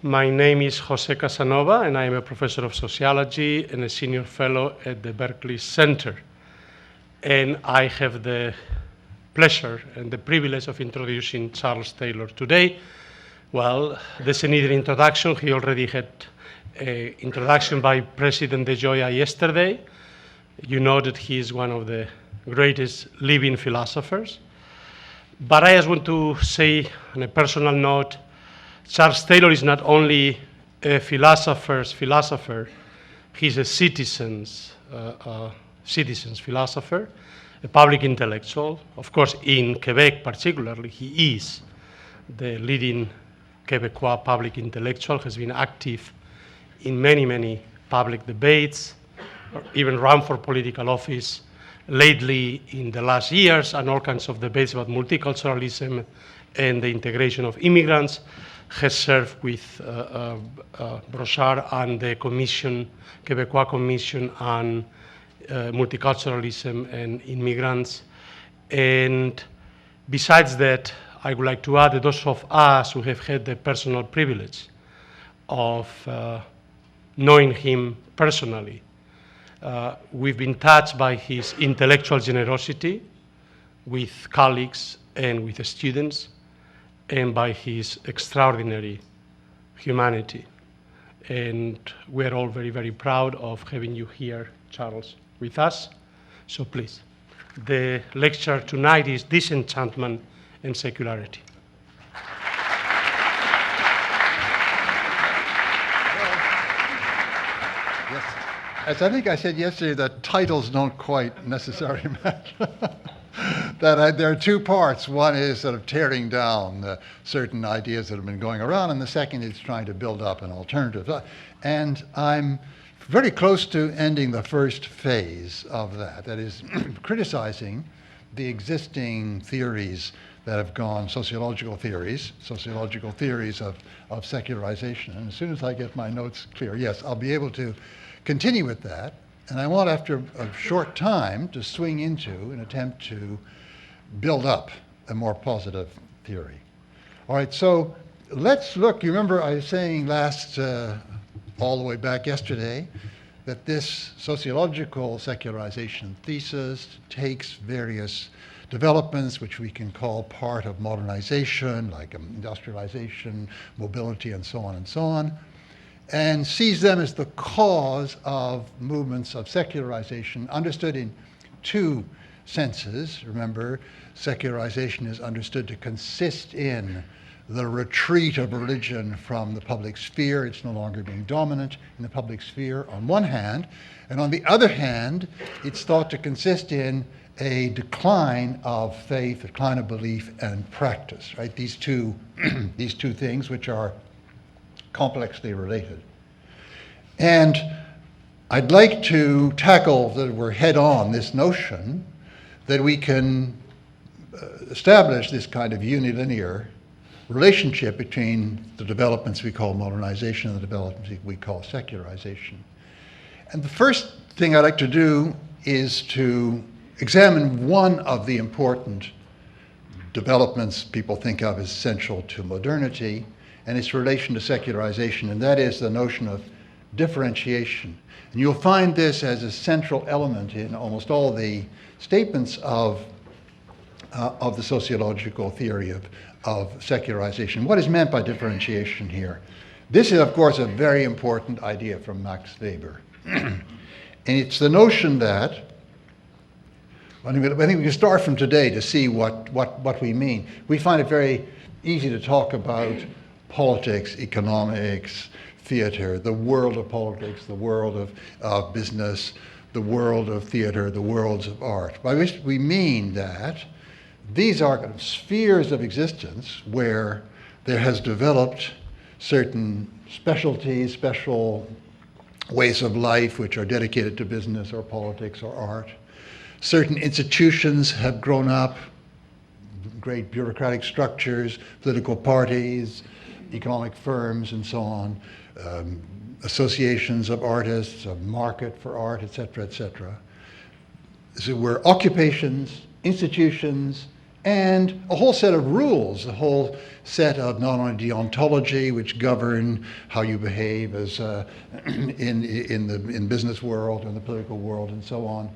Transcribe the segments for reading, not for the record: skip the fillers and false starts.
My name is Jose Casanova, and I am a professor of sociology and a senior fellow at the Berkley Center. And I have the pleasure and the privilege of introducing Charles Taylor today. Well, there's a needed introduction. He already had an introduction by President De Joya yesterday. You know that he is one of the greatest living philosophers. But I just want to say, on a personal note, Charles Taylor is not only a philosopher's philosopher, he's a citizen's philosopher, a public intellectual. Of course, in Quebec particularly, he is the leading Quebecois public intellectual, has been active in many, many public debates, or even run for political office lately in the last years, and all kinds of debates about multiculturalism and the integration of immigrants, has served with Brochard and the Commission, Quebecois Commission on Multiculturalism and Immigrants. And besides that, I would like to add that those of us who have had the personal privilege of knowing him personally, we've been touched by his intellectual generosity with colleagues and with the students, and by his extraordinary humanity. And we're all very, very proud of having you here, Charles, with us. So please, the lecture tonight is Disenchantment and Secularity. Yes. As I think I said yesterday, that titles don't quite necessarily matter. There are two parts. One is sort of tearing down certain ideas that have been going around, and the second is trying to build up an alternative. And I'm very close to ending the first phase of that. That is criticizing the existing theories that have gone, sociological theories of secularization. And as soon as I get my notes clear, yes, I'll be able to continue with that. And I want, after a short time, to swing into an attempt to build up a more positive theory. All right, so let's look. You remember I was saying all the way back yesterday, that this sociological secularization thesis takes various developments which we can call part of modernization, like industrialization, mobility, and so on, and sees them as the cause of movements of secularization, understood in two senses. Remember, secularization is understood to consist in the retreat of religion from the public sphere. It's no longer being dominant in the public sphere on one hand, and on the other hand, it's thought to consist in a decline of faith, decline of belief, and practice, right? These two things which are complexly related. And I'd like to tackle that we're head on this notion that we can establish this kind of unilinear relationship between the developments we call modernization and the developments we call secularization. And the first thing I'd like to do is to examine one of the important developments people think of as essential to modernity and its relation to secularization, and that is the notion of differentiation. And you'll find this as a central element in almost all the statements of the sociological theory of secularization. What is meant by differentiation here? This is, of course, a very important idea from Max Weber. And it's the notion that, I think we can start from today to see what we mean. We find it very easy to talk about politics, economics, theater, the world of politics, the world of business, the world of theater, the worlds of art, by which we mean that these are kind of spheres of existence where there has developed certain specialties, special ways of life which are dedicated to business or politics or art. Certain institutions have grown up, great bureaucratic structures, political parties, economic firms, and so on, associations of artists, a market for art, et cetera, et cetera. So we're occupations, institutions, and a whole set of rules, a whole set of not only deontology, which govern how you behave as in business world and the political world and so on,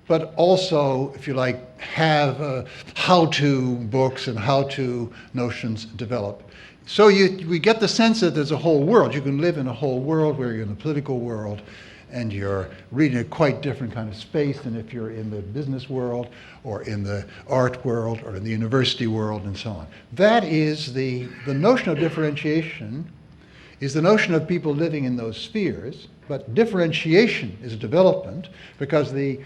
but also, if you like, have how-to books and how-to notions develop. So we get the sense that there's a whole world. You can live in a whole world where you're in the political world, and you're reading a quite different kind of space than if you're in the business world or in the art world or in the university world and so on. That is the notion of differentiation is the notion of people living in those spheres, but differentiation is a development because the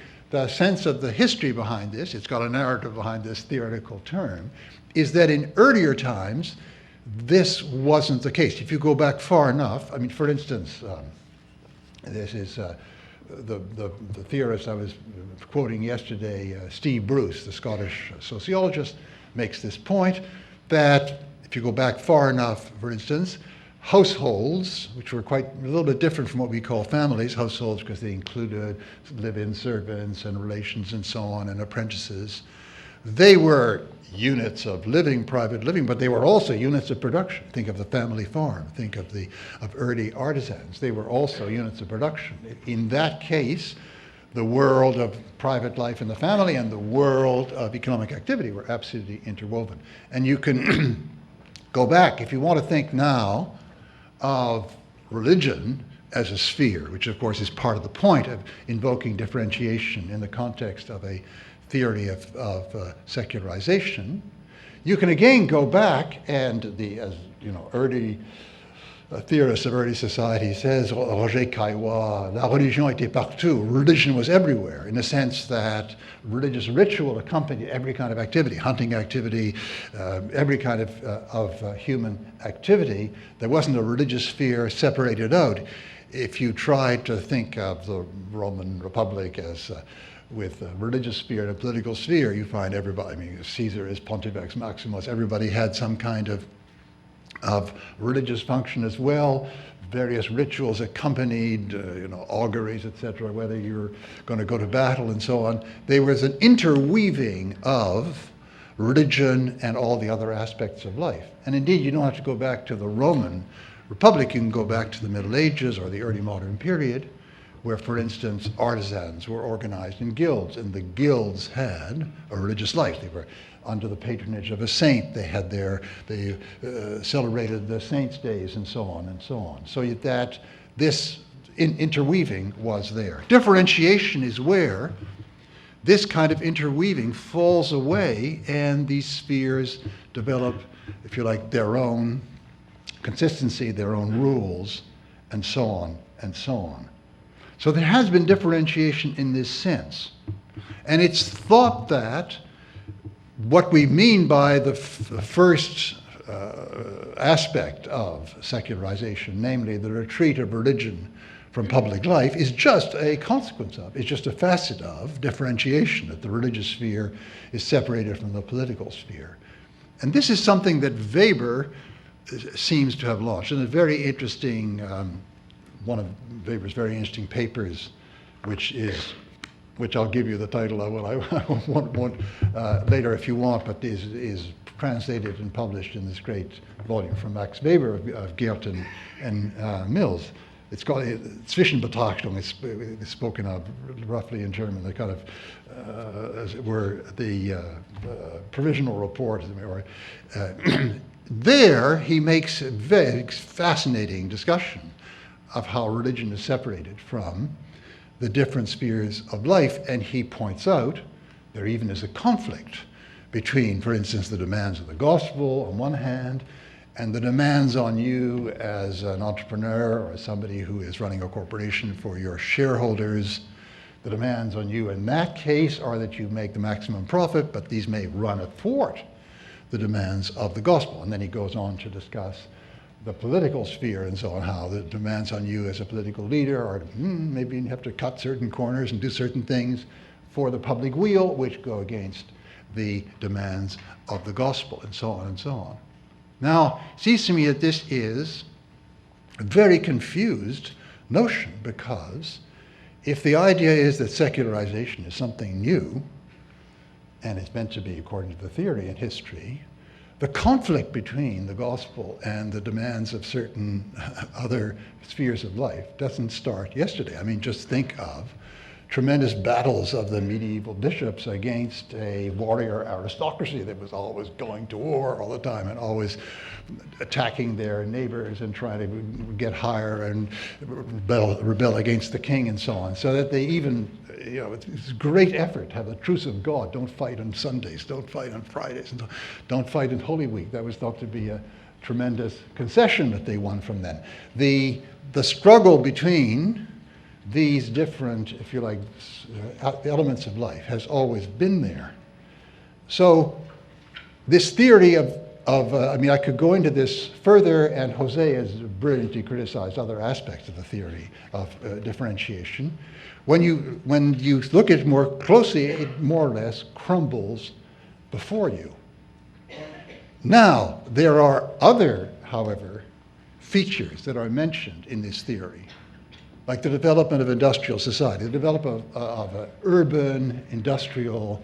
sense of the history behind this, it's got a narrative behind this theoretical term, is that in earlier times, this wasn't the case. If you go back far enough, I mean, for instance, this is the theorist I was quoting yesterday, Steve Bruce, the Scottish sociologist, makes this point that if you go back far enough, for instance, households, which were quite a little bit different from what we call families, households because they included live-in servants and relations and so on and apprentices, they were units of living, private living, but they were also units of production. Think of the family farm. Think of early artisans. They were also units of production. In that case, the world of private life in the family and the world of economic activity were absolutely interwoven. And you can go back, if you want to think now of religion as a sphere, which of course is part of the point of invoking differentiation in the context of a theory of secularization, you can again go back and as early theorist of early society says, Roger Caillois, la religion était partout. Religion was everywhere in the sense that religious ritual accompanied every kind of activity, hunting activity, every kind of human activity. There wasn't a religious sphere separated out. If you tried to think of the Roman Republic as with a religious sphere and a political sphere, you find everybody, I mean, Caesar is Pontifex Maximus, everybody had some kind of religious function as well, various rituals accompanied, auguries, etc., whether you're going to go to battle and so on. There was an interweaving of religion and all the other aspects of life. And indeed, you don't have to go back to the Roman Republic, you can go back to the Middle Ages or the early modern period, where, for instance, artisans were organized in guilds, and the guilds had a religious life. They were under the patronage of a saint. They celebrated the saints' days and so on and so on. So that this interweaving was there. Differentiation is where this kind of interweaving falls away and these spheres develop, if you like, their own consistency, their own rules, and so on and so on. So there has been differentiation in this sense. And it's thought that what we mean by the first aspect of secularization, namely the retreat of religion from public life, is just a consequence of, it's just a facet of differentiation, that the religious sphere is separated from the political sphere. And this is something that Weber seems to have launched. And a very interesting, one of Weber's very interesting papers, which I'll give you the title of, well, I won't later if you want, but is translated and published in this great volume from Max Weber of Geert and Mills. It's called Zwischenbetrachtung. It's spoken of roughly in German, the kind of, as it were, the provisional report. There he makes a very fascinating discussion of how religion is separated from the different spheres of life, and he points out there even is a conflict between, for instance, the demands of the gospel on one hand and the demands on you as an entrepreneur or as somebody who is running a corporation for your shareholders. The demands on you in that case are that you make the maximum profit, but these may run athwart the demands of the gospel. And then he goes on to discuss the political sphere and so on, how the demands on you as a political leader are maybe you have to cut certain corners and do certain things for the public weal, which go against the demands of the gospel, and so on and so on. Now, it seems to me that this is a very confused notion, because if the idea is that secularization is something new, and it's meant to be according to the theory and history, the conflict between the gospel and the demands of certain other spheres of life doesn't start yesterday. I mean, just think of tremendous battles of the medieval bishops against a warrior aristocracy that was always going to war all the time and always attacking their neighbors and trying to get higher and rebel against the king and so on. So that they even, it's a great effort to have the truce of God. Don't fight on Sundays, don't fight on Fridays, and don't fight in Holy Week. That was thought to be a tremendous concession that they won from them. The struggle between these different, if you like, elements of life has always been there. So this theory I could go into this further, and Jose has brilliantly criticized other aspects of the theory of differentiation. When you look at it more closely, it more or less crumbles before you. Now, there are other, however, features that are mentioned in this theory, like the development of industrial society, the development of an urban, industrial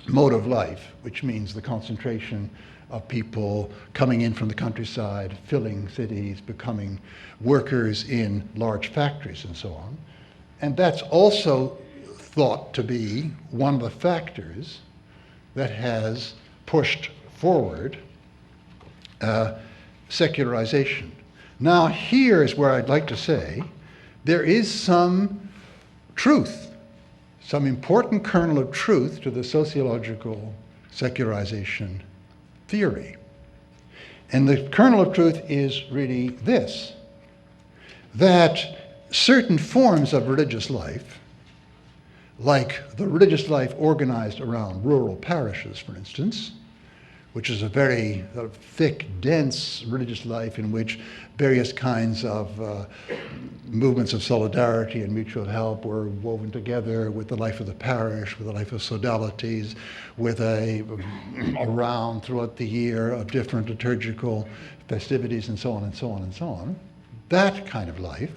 mode of life, which means the concentration of people coming in from the countryside, filling cities, becoming workers in large factories and so on. And that's also thought to be one of the factors that has pushed forward secularization. Now, here is where I'd like to say there is some truth, some important kernel of truth to the sociological secularization theory. And the kernel of truth is really this, that certain forms of religious life, like the religious life organized around rural parishes, for instance, which is a very thick, dense religious life in which various kinds of movements of solidarity and mutual help were woven together with the life of the parish, with the life of sodalities, with a round throughout the year of different liturgical festivities and so on and so on and so on. That kind of life,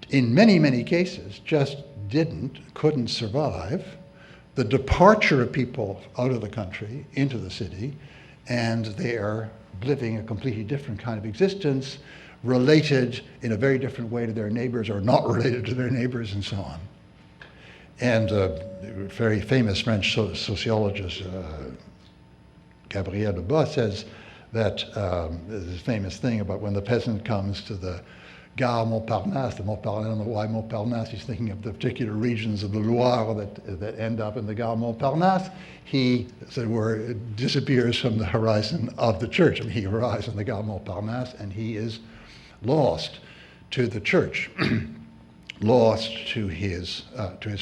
in many, many cases, just couldn't survive the departure of people out of the country into the city, and they are living a completely different kind of existence, related in a very different way to their neighbors or not related to their neighbors and so on. And a very famous French sociologist, Gabriel Lebas, says that there's this famous thing about when the peasant comes to the Gare Montparnasse, I don't know why Montparnasse, he's thinking of the particular regions of the Loire that end up in the Gare Montparnasse. He, as it were, disappears from the horizon of the church. I mean, he arrives in the Gare Montparnasse and he is lost to the church, lost to his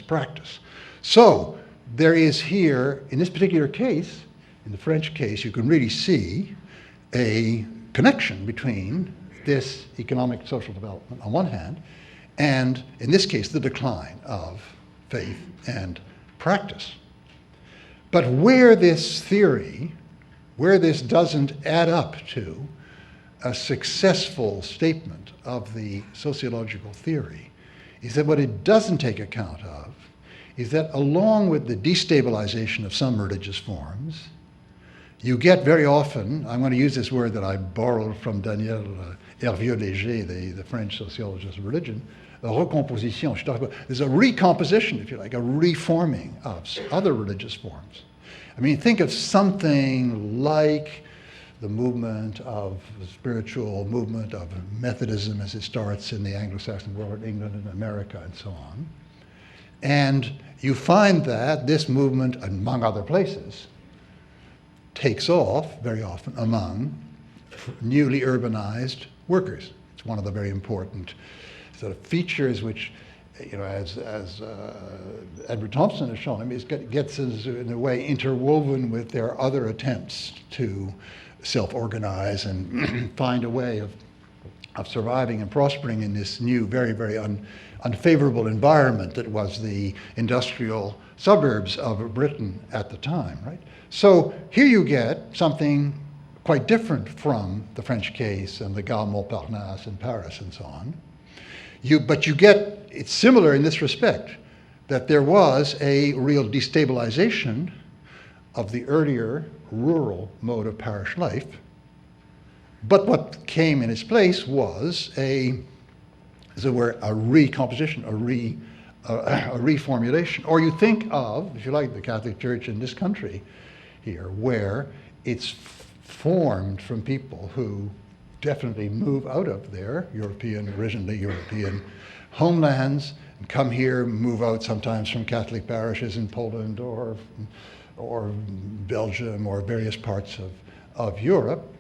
practice. So there is here, in this particular case, in the French case, you can really see a connection between this economic social development on one hand, and in this case, the decline of faith and practice. But where this theory, where this doesn't add up to a successful statement of the sociological theory, is that what it doesn't take account of is that along with the destabilization of some religious forms, you get very often, I'm going to use this word that I borrowed from Daniel Hervieux-Léger, the French sociologist of religion, a recomposition. There's a recomposition, if you like, a reforming of other religious forms. I mean, think of something like the movement of the spiritual movement of Methodism as it starts in the Anglo-Saxon world, England and America and so on. And you find that this movement, among other places, takes off very often among newly urbanized workers. It's one of the very important sort of features which, as Edward Thompson has shown, it gets us in a way interwoven with their other attempts to self-organize and find a way of surviving and prospering in this new, very, very unfavorable environment that was the industrial suburbs of Britain at the time, right? So here you get something quite different from the French case and the Gare Montparnasse in Paris and so on. But you get, it's similar in this respect. that there was a real destabilization of the earlier rural mode of parish life. But what came in its place was as it were, a recomposition, a reformulation. Or you think of, if you like, the Catholic Church in this country here, where it's formed from people who definitely move out of their originally European homelands, and come here, move out sometimes from Catholic parishes in Poland or Belgium or various parts of Europe,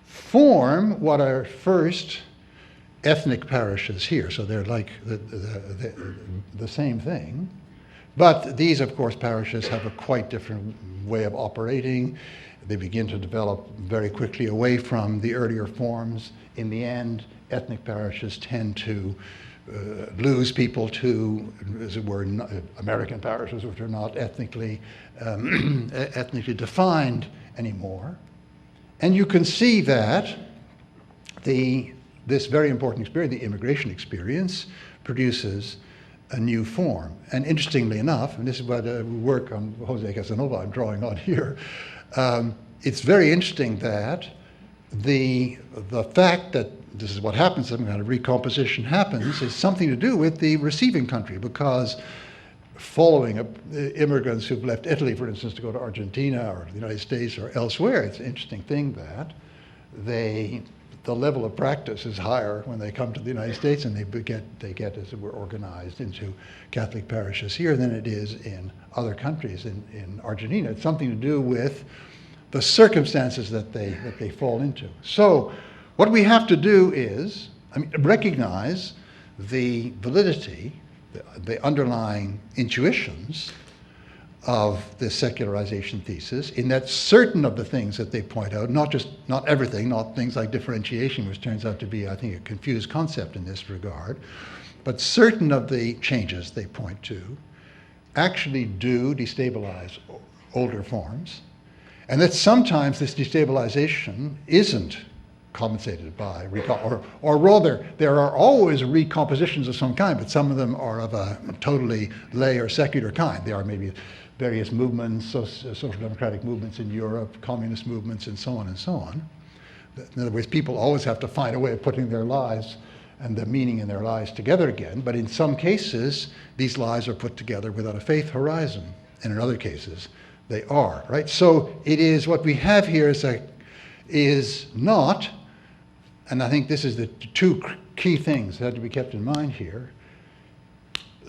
form what are first ethnic parishes here. So they're like the same thing. But these, of course, parishes have a quite different way of operating. They begin to develop very quickly away from the earlier forms. In the end, ethnic parishes tend to lose people to, as it were, American parishes, which are not ethnically defined anymore. And you can see that this very important experience, the immigration experience, produces a new form. And interestingly enough, and this is what work on Jose Casanova I'm drawing on here, it's very interesting that the fact that this is what happens, some kind of recomposition happens, is something to do with the receiving country, because following immigrants who've left Italy, for instance, to go to Argentina or the United States or elsewhere, it's an interesting thing that the level of practice is higher when they come to the United States, and they get, as it were, organized into Catholic parishes here than it is in other countries. In Argentina, it's something to do with the circumstances that they fall into. So what we have to do is recognize the validity, the underlying intuitions of the secularization thesis, in that certain of the things that they point out, not everything, not things like differentiation, which turns out to be, I think, a confused concept in this regard, but certain of the changes they point to actually do destabilize older forms, and that sometimes this destabilization isn't compensated by, or rather, there are always recompositions of some kind, but some of them are of a totally lay or secular kind. They are maybe various movements, social democratic movements in Europe, communist movements, and so on and so on. In other words, people always have to find a way of putting their lives and the meaning in their lives together again, but in some cases, these lives are put together without a faith horizon, and in other cases, they are, right? So it is, what we have here is not, and I think this is the two key things that have to be kept in mind here.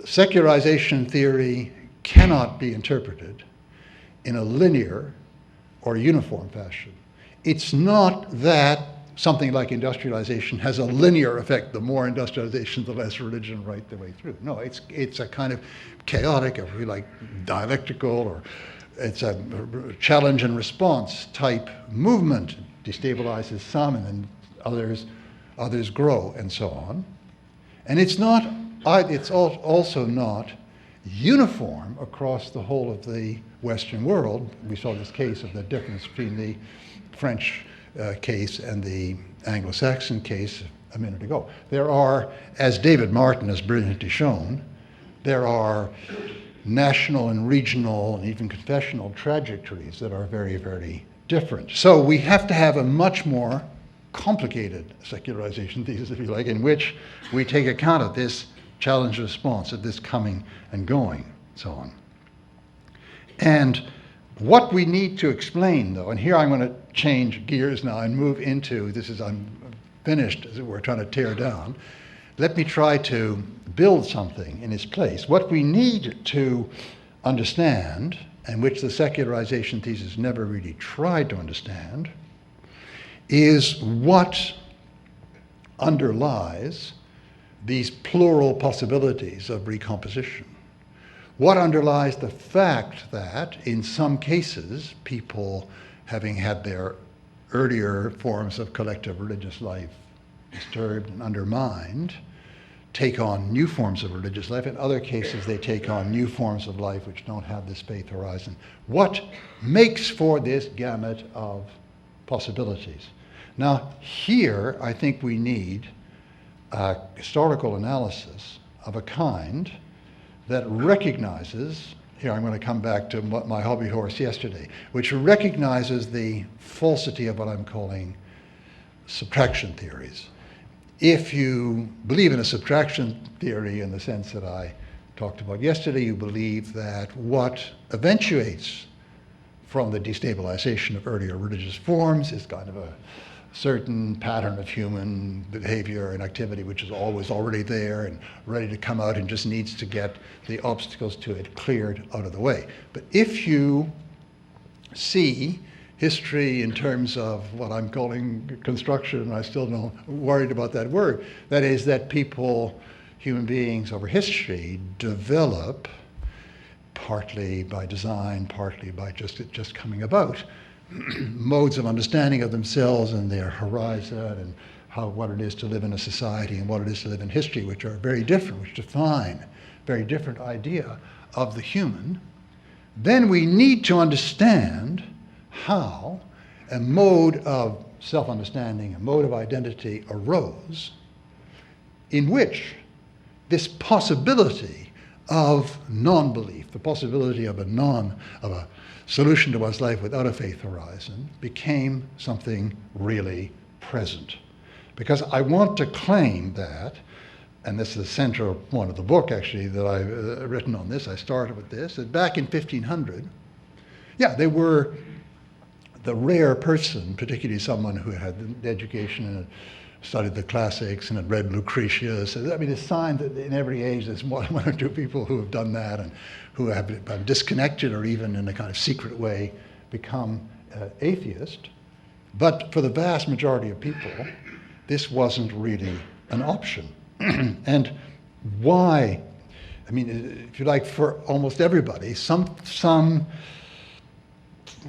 Secularization theory cannot be interpreted in a linear or uniform fashion. It's not that something like industrialization has a linear effect. The more industrialization, the less religion right the way through. No, it's a kind of chaotic, if you like, dialectical, or it's a challenge and response type movement. Destabilizes some, and then others grow, and so on. And it's also not uniform across the whole of the Western world. We saw this case of the difference between the French case and the Anglo-Saxon case a minute ago. There are, as David Martin has brilliantly shown, there are national and regional and even confessional trajectories that are very, very different. So we have to have a much more complicated secularization thesis, if you like, in which we take account of this challenge response, of this coming and going, so on. And what we need to explain, though, and here I'm going to change gears now and move into, I'm finished, as it were, trying to tear down. Let me try to build something in its place. What we need to understand, and which the secularization thesis never really tried to understand, is what underlies these plural possibilities of recomposition. What underlies the fact that, in some cases, people, having had their earlier forms of collective religious life disturbed and undermined, take on new forms of religious life. In other cases, they take on new forms of life which don't have this faith horizon. What makes for this gamut of possibilities? Now, here, I think we need a historical analysis of a kind that recognizes, here I'm going to come back to my hobby horse yesterday, which recognizes the falsity of what I'm calling subtraction theories. If you believe in a subtraction theory in the sense that I talked about yesterday, you believe that what eventuates from the destabilization of earlier religious forms is kind of a certain pattern of human behavior and activity which is always already there and ready to come out and just needs to get the obstacles to it cleared out of the way. But if you see history in terms of what I'm calling construction, and I still don't worried about that word, that is that people, human beings over history, develop partly by design, partly by just coming about, modes of understanding of themselves and their horizon and what it is to live in a society and what it is to live in history, which are very different, which define very different idea of the human, then we need to understand how a mode of self-understanding, a mode of identity arose in which this possibility of non-belief, the possibility of a solution to one's life without a faith horizon became something really present. Because I want to claim that, and this is the central point of the book actually that I've written on this, I started with this, that back in 1500, they were the rare person, particularly someone who had the education and had studied the classics and had read Lucretius. I mean, it's a sign that in every age there's one or two people who have done that and who have been disconnected or even in a kind of secret way become atheist. But for the vast majority of people, this wasn't really an option. And why? I mean, if you like, for almost everybody, some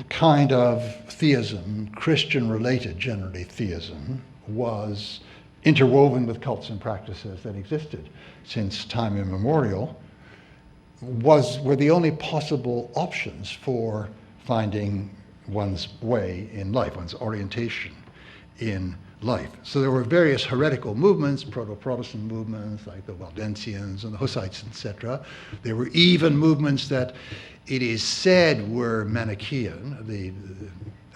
kind of theism, Christian-related generally theism, was interwoven with cults and practices that existed since time immemorial, were the only possible options for finding one's way in life, one's orientation in life. So there were various heretical movements, proto-Protestant movements like the Waldensians and the Hussites, etc. There were even movements that it is said were Manichaean, the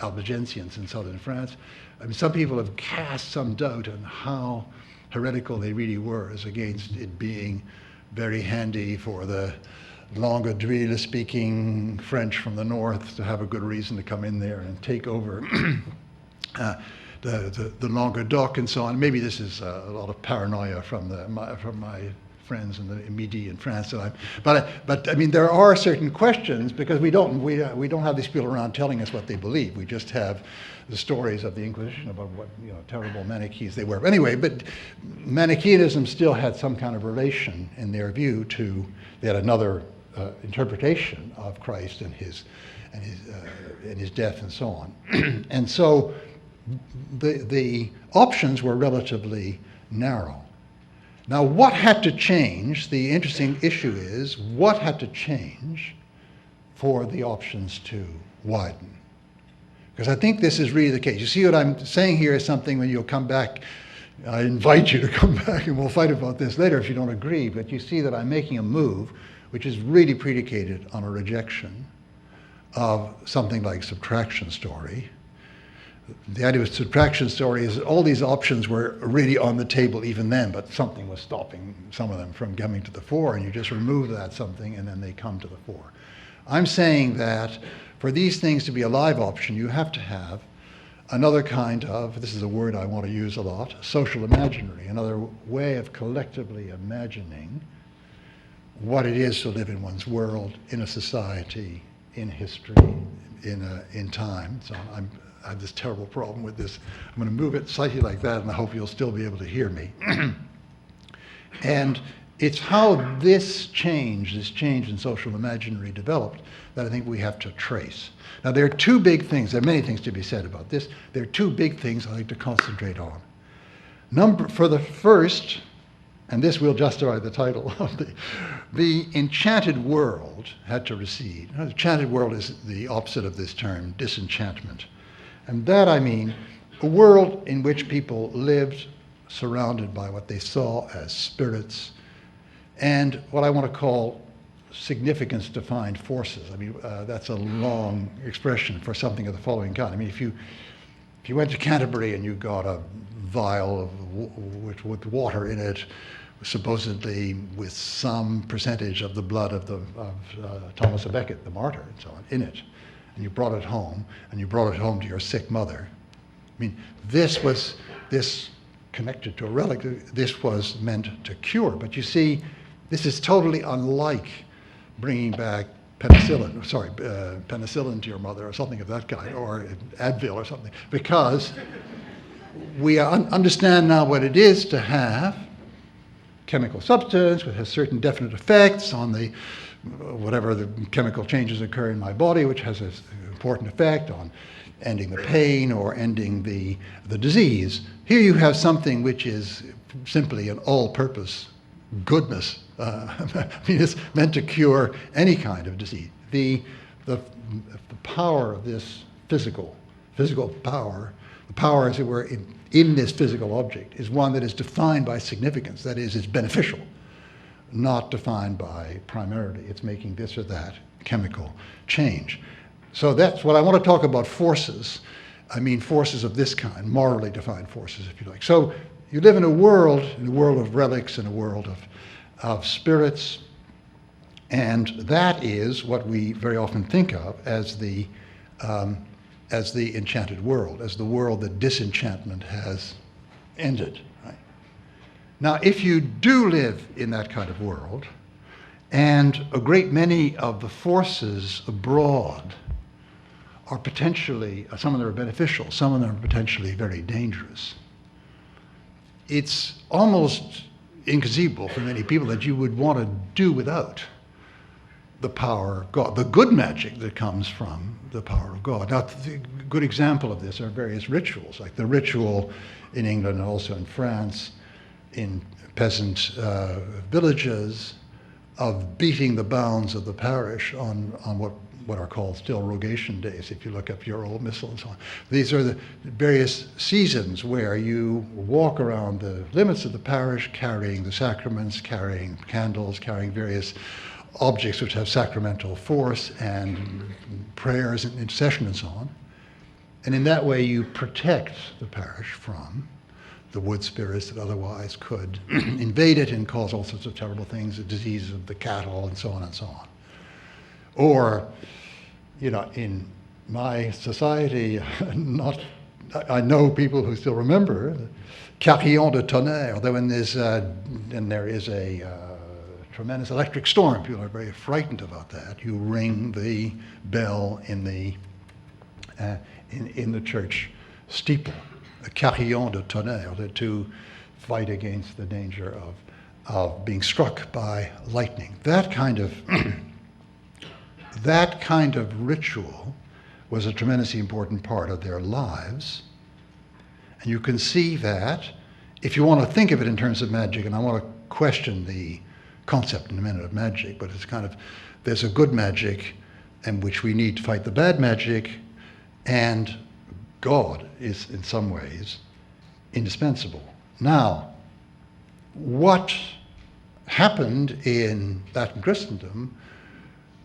Albigensians in southern France. I mean, some people have cast some doubt on how heretical they really were as against it being very handy for the Languedoc-speaking French from the north to have a good reason to come in there and take over the Languedoc and so on. Maybe this is a lot of paranoia from my friends in the Midi in France. But I mean, there are certain questions because we don't have these people around telling us what they believe. We just have the stories of the Inquisition about what terrible Manichees they were. Anyway, but Manichaeanism still had some kind of relation in their view to they had another interpretation of Christ and his death and so on. And so the options were relatively narrow. Now, what had to change? The interesting issue is what had to change for the options to widen? Because I think this is really the case. You see what I'm saying here is something when you'll come back. I invite you to come back and we'll fight about this later if you don't agree, but you see that I'm making a move which is really predicated on a rejection of something like subtraction story. The idea with subtraction story is that all these options were really on the table even then, but something was stopping some of them from coming to the fore, and you just remove that something and then they come to the fore. I'm saying that for these things to be a live option, you have to have another kind of, this is a word I want to use a lot, social imaginary, another way of collectively imagining what it is to live in one's world, in a society, in history, in time. So I have this terrible problem with this. I'm going to move it slightly like that, and I hope you'll still be able to hear me. And it's how this change in social imaginary developed that I think we have to trace. Now, there are two big things. There are many things to be said about this. There are two big things I'd like to concentrate on. For the first, and this will justify the title of the enchanted world had to recede. The enchanted world is the opposite of this term, disenchantment. And that I mean a world in which people lived surrounded by what they saw as spirits and what I want to call significance-defined forces. I mean, that's a long expression for something of the following kind. I mean, if you went to Canterbury and you got a vial with water in it, supposedly with some percentage of the blood of Thomas à Becket, the martyr, and so on, in it, and you brought it home, to your sick mother. I mean, this connected to a relic, this was meant to cure. But you see, this is totally unlike bringing back penicillin to your mother or something of that kind, or Advil or something, because we understand now what it is to have chemical substance which has certain definite effects on whatever the chemical changes occur in my body, which has an important effect on ending the pain or ending the disease. Here you have something which is simply an all-purpose goodness. I mean, it's meant to cure any kind of disease. The power of this physical power, the power, as it were, in this physical object, is one that is defined by significance. That is, it's beneficial, not defined by primarily. It's making this or that chemical change. So that's what I want to talk about, forces. I mean forces of this kind, morally defined forces, if you like. So you live in a world of relics, in a world of spirits, and that is what we very often think of as the enchanted world, as the world that disenchantment has ended. Right? Now, if you do live in that kind of world, and a great many of the forces abroad are potentially, some of them are beneficial, some of them are potentially very dangerous, it's almost inconceivable for many people that you would want to do without the power of God, the good magic that comes from the power of God. Now, a good example of this are various rituals, like the ritual in England and also in France, in peasant villages, of beating the bounds of the parish on what are called still rogation days, if you look up your old missal and so on. These are the various seasons where you walk around the limits of the parish carrying the sacraments, carrying candles, carrying various objects which have sacramental force, and prayers and intercession and so on. And in that way you protect the parish from the wood spirits that otherwise could invade it and cause all sorts of terrible things, the diseases of the cattle and so on and so on. Or, you know, in my society, I know people who still remember carillon de tonnerre, when there is a tremendous electric storm. People are very frightened about that. You ring the bell in the church steeple, a carillon de tonnerre, to fight against the danger of being struck by lightning. That kind of ritual was a tremendously important part of their lives. And you can see that, if you want to think of it in terms of magic, and I want to question the concept in a minute of magic, but it's kind of, there's a good magic in which we need to fight the bad magic, and God is in some ways indispensable. Now, what happened in Latin Christendom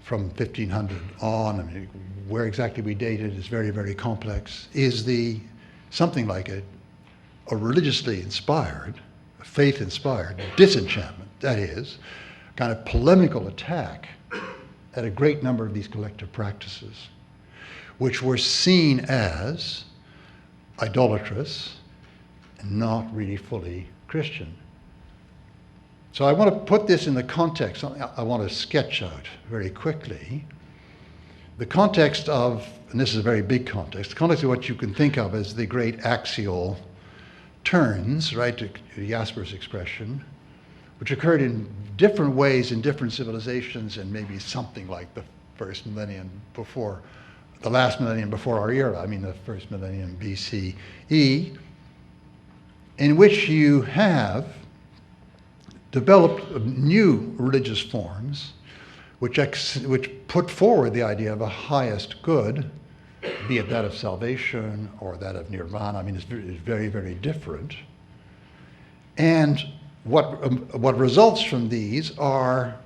from 1500 on, I mean, where exactly we date it is very, very complex, is something like a religiously inspired, faith-inspired disenchantment. That is, kind of polemical attack at a great number of these collective practices, which were seen as idolatrous and not really fully Christian. So I want to put this in the context, I want to sketch out very quickly, the context of, and this is a very big context, the context of what you can think of as the great axial turns, right, to Jasper's expression, which occurred in different ways in different civilizations, and maybe something like the first millennium before, the last millennium before our era, I mean the first millennium BCE, in which you have developed new religious forms which put forward the idea of a highest good, be it that of salvation or that of nirvana. I mean, it's very, very different. And what results from these are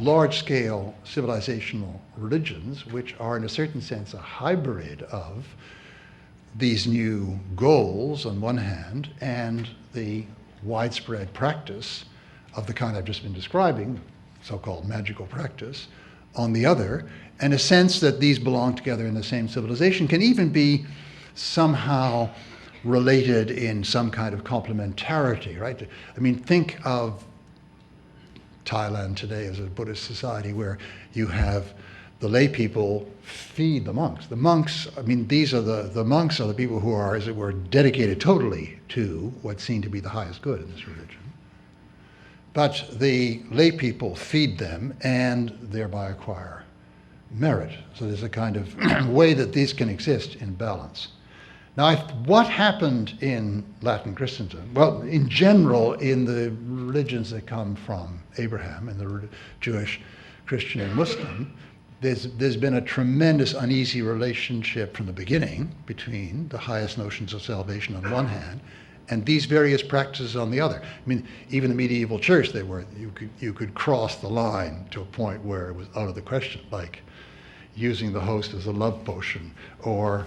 large-scale civilizational religions, which are in a certain sense a hybrid of these new goals on one hand and the widespread practice of the kind I've just been describing, so-called magical practice, on the other, and a sense that these belong together in the same civilization can even be somehow related in some kind of complementarity, right? I mean, think of Thailand today as a Buddhist society where you have the lay people feed the monks. The monks, I mean, the monks are the people who are, as it were, dedicated totally to what seem to be the highest good in this religion. But the lay people feed them and thereby acquire merit. So there's a kind of way that these can exist in balance. Now, what happened in Latin Christendom? Well, in general, in the religions that come from Abraham, and the Jewish, Christian, and Muslim, there's been a tremendous uneasy relationship from the beginning between the highest notions of salvation on one hand and these various practices on the other. I mean, even the medieval church, you could cross the line to a point where it was out of the question, like using the host as a love potion, or,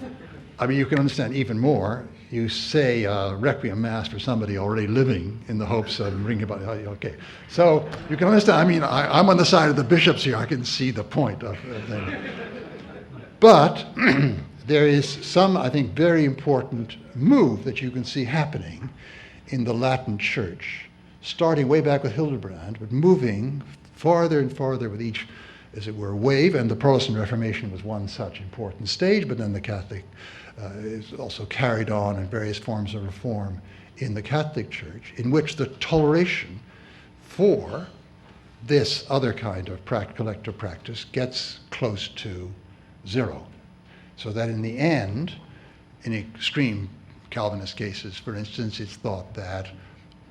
I mean, you can understand even more. You say a requiem mass for somebody already living in the hopes of bringing about, okay. So you can understand, I mean, I'm on the side of the bishops here. I can see the point of things. But there is some, I think, very important move that you can see happening in the Latin church, starting way back with Hildebrand, but moving farther and farther with each, as it were, wave, and the Protestant Reformation was one such important stage, but then the Catholic is also carried on in various forms of reform in the Catholic Church, in which the toleration for this other kind of collective practice gets close to zero. So that in the end, in extreme Calvinist cases, for instance, it's thought that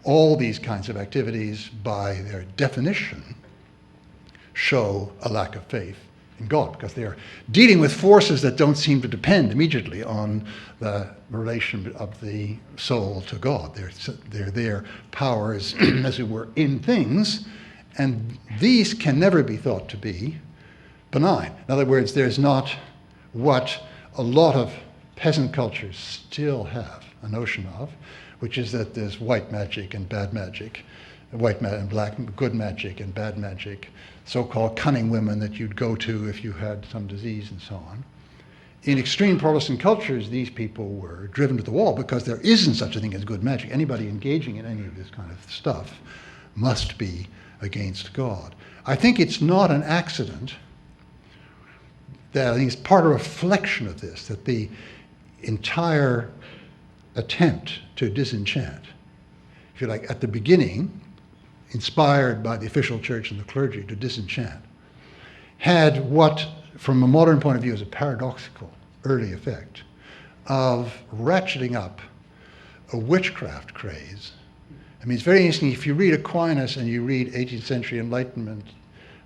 all these kinds of activities, by their definition, show a lack of faith in God, because they are dealing with forces that don't seem to depend immediately on the relation of the soul to God. Their power is, as it were, in things, and these can never be thought to be benign. In other words, there's not what a lot of peasant cultures still have a notion of, which is that there's white magic and bad magic, and black, good magic and bad magic, so-called cunning women that you'd go to if you had some disease and so on. In extreme Protestant cultures, these people were driven to the wall because there isn't such a thing as good magic. Anybody engaging in any of this kind of stuff must be against God. I think it's not an accident that, I think it's part of a reflection of this, that the entire attempt to disenchant, if you like, at the beginning, inspired by the official church and the clergy to disenchant, had what, from a modern point of view, is a paradoxical early effect of ratcheting up a witchcraft craze. I mean, it's very interesting, if you read Aquinas and you read 18th century Enlightenment,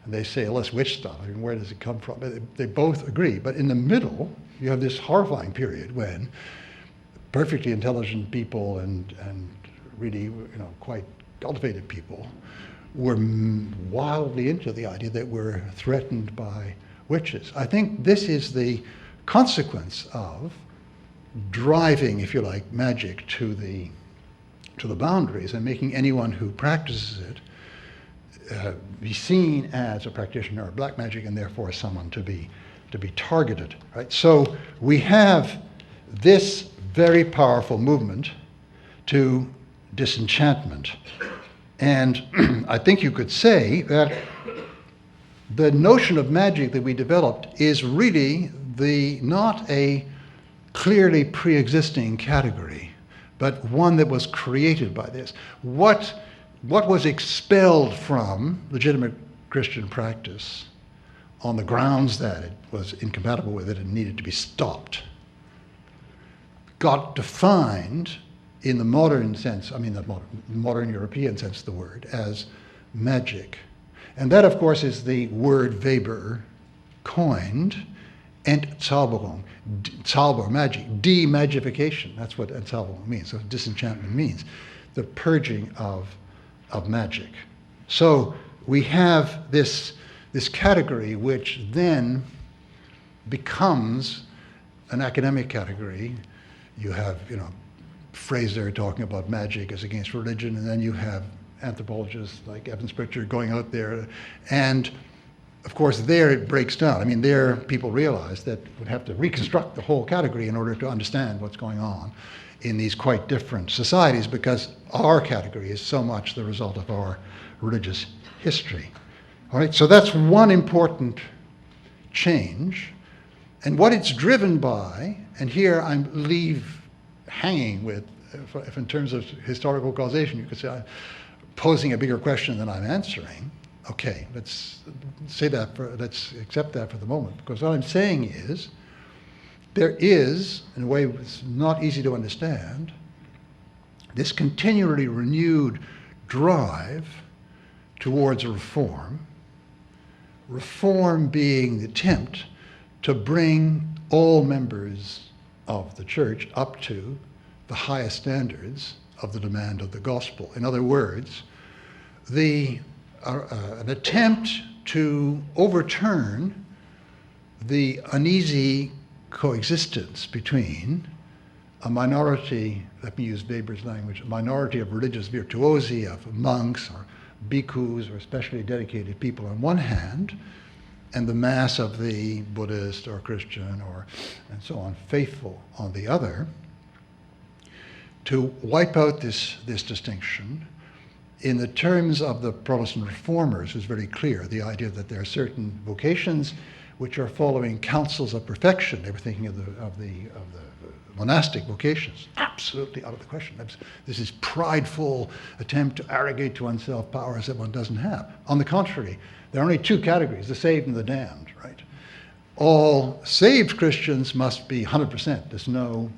and they say, well, it's witch stuff, I mean, where does it come from? They both agree, but in the middle, you have this horrifying period when perfectly intelligent people and really, quite cultivated people were wildly into the idea that we're threatened by witches. I think this is the consequence of driving, if you like, magic to the boundaries and making anyone who practices it be seen as a practitioner of black magic and therefore someone to be targeted. Right? So we have this very powerful movement to disenchantment. And I think you could say that the notion of magic that we developed is really not a clearly pre-existing category, but one that was created by this. What was expelled from legitimate Christian practice on the grounds that it was incompatible with it and needed to be stopped got defined in the modern sense, I mean the modern European sense of the word, as magic. And that, of course, is the word Weber coined, Entzauberung, Zauber, magic, demagification. That's what Entzauberung means, so disenchantment means, the purging of magic. So we have this category which then becomes an academic category. You have, Fraser talking about magic as against religion, and then you have anthropologists like Evans Pritchard going out there, and of course there it breaks down. I mean, there people realize that we'd have to reconstruct the whole category in order to understand what's going on in these quite different societies, because our category is so much the result of our religious history. All right, so that's one important change. And what it's driven by, and here I leave hanging with, if in terms of historical causation, you could say I'm posing a bigger question than I'm answering. Okay, let's accept that for the moment, because what I'm saying is, there is, in a way it's not easy to understand, this continually renewed drive towards a reform being the attempt to bring all members of the church up to the highest standards of the demand of the gospel. In other words, an attempt to overturn the uneasy coexistence between a minority, let me use Weber's language, a minority of religious virtuosi, of monks or bhikkhus or especially dedicated people on one hand, and the mass of the Buddhist or Christian and so on faithful on the other, to wipe out this distinction. In the terms of the Protestant reformers, it's very clear, the idea that there are certain vocations which are following counsels of perfection. They were thinking of the monastic vocations. Absolutely out of the question. This is prideful attempt to arrogate to oneself powers that one doesn't have. On the contrary, there are only two categories, the saved and the damned, right? All saved Christians must be 100%. There's no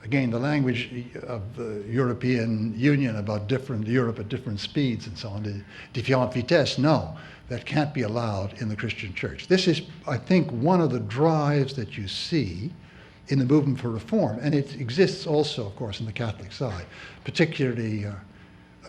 again, the language of the European Union about Europe at different speeds and so on, the différentes vitesses, no, that can't be allowed in the Christian church. This is, I think, one of the drives that you see in the movement for reform, and it exists also, of course, in the Catholic side, particularly,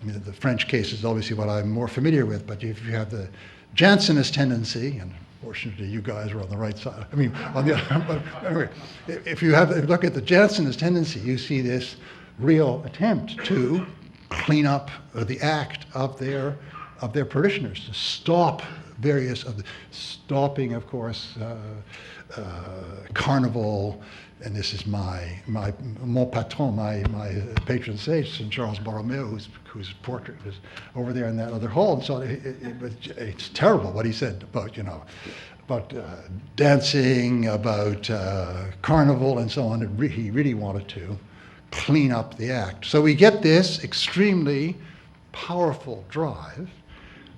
the French case is obviously what I'm more familiar with, but if you have the Jansenist tendency, and fortunately you guys are on the right side, on the other, but anyway, if you look at the Jansenist tendency, you see this real attempt to clean up the act of their parishioners, to stop various of the, stopping, of course, carnival, and this is mon patron, my patron saint, St. Charles Borromeo, whose portrait is over there in that other hall. And so it's terrible what he said about dancing, about carnival, and so on. He really wanted to clean up the act. So we get this extremely powerful drive.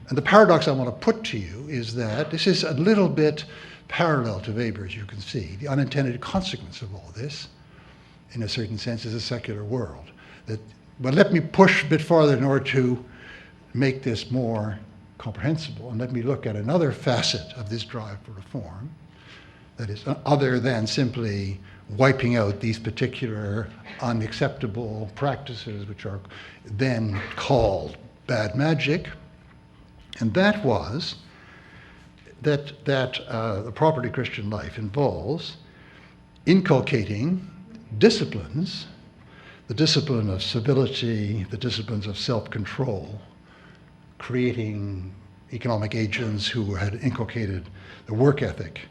And the paradox I want to put to you is that this is a little bit parallel to Weber, as you can see. The unintended consequence of all this, in a certain sense, is a secular world. But let me push a bit farther in order to make this more comprehensible, and let me look at another facet of this drive for reform that is other than simply wiping out these particular unacceptable practices which are then called bad magic. And that was that the properly Christian life involves inculcating disciplines, the discipline of civility, the disciplines of self-control, creating economic agents who had inculcated the work ethic,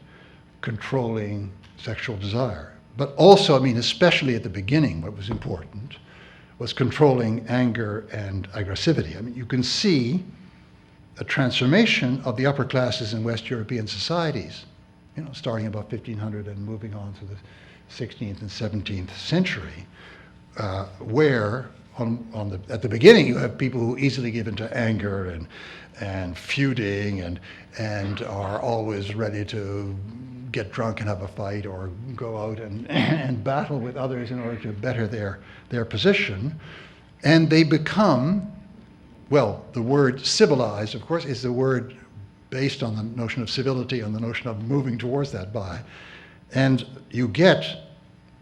controlling sexual desire. But also, especially at the beginning, what was important was controlling anger and aggressivity. You can see a transformation of the upper classes in West European societies, starting about 1500 and moving on to the 16th and 17th century, where at the beginning you have people who easily give into anger and feuding and are always ready to get drunk and have a fight or go out and battle with others in order to better their position. And they become, well, the word civilized, of course, is the word based on the notion of civility and the notion of moving towards that by. And you get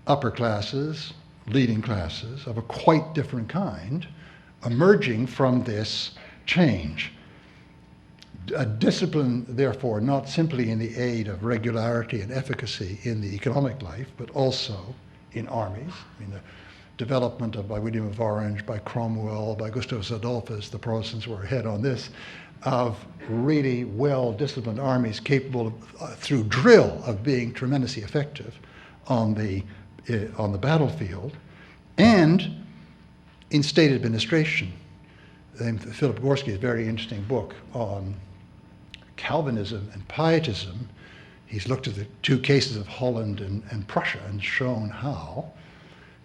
upper classes, leading classes of a quite different kind, emerging from this change. A discipline, therefore, not simply in the aid of regularity and efficacy in the economic life, but also in armies. I mean, the development by William of Orange, by Cromwell, by Gustavus Adolphus, the Protestants were ahead on this, of really well-disciplined armies capable of, through drill, of being tremendously effective on the battlefield, and in state administration. Philip Gorski's very interesting book on Calvinism and pietism. He's looked at the two cases of Holland and Prussia and shown how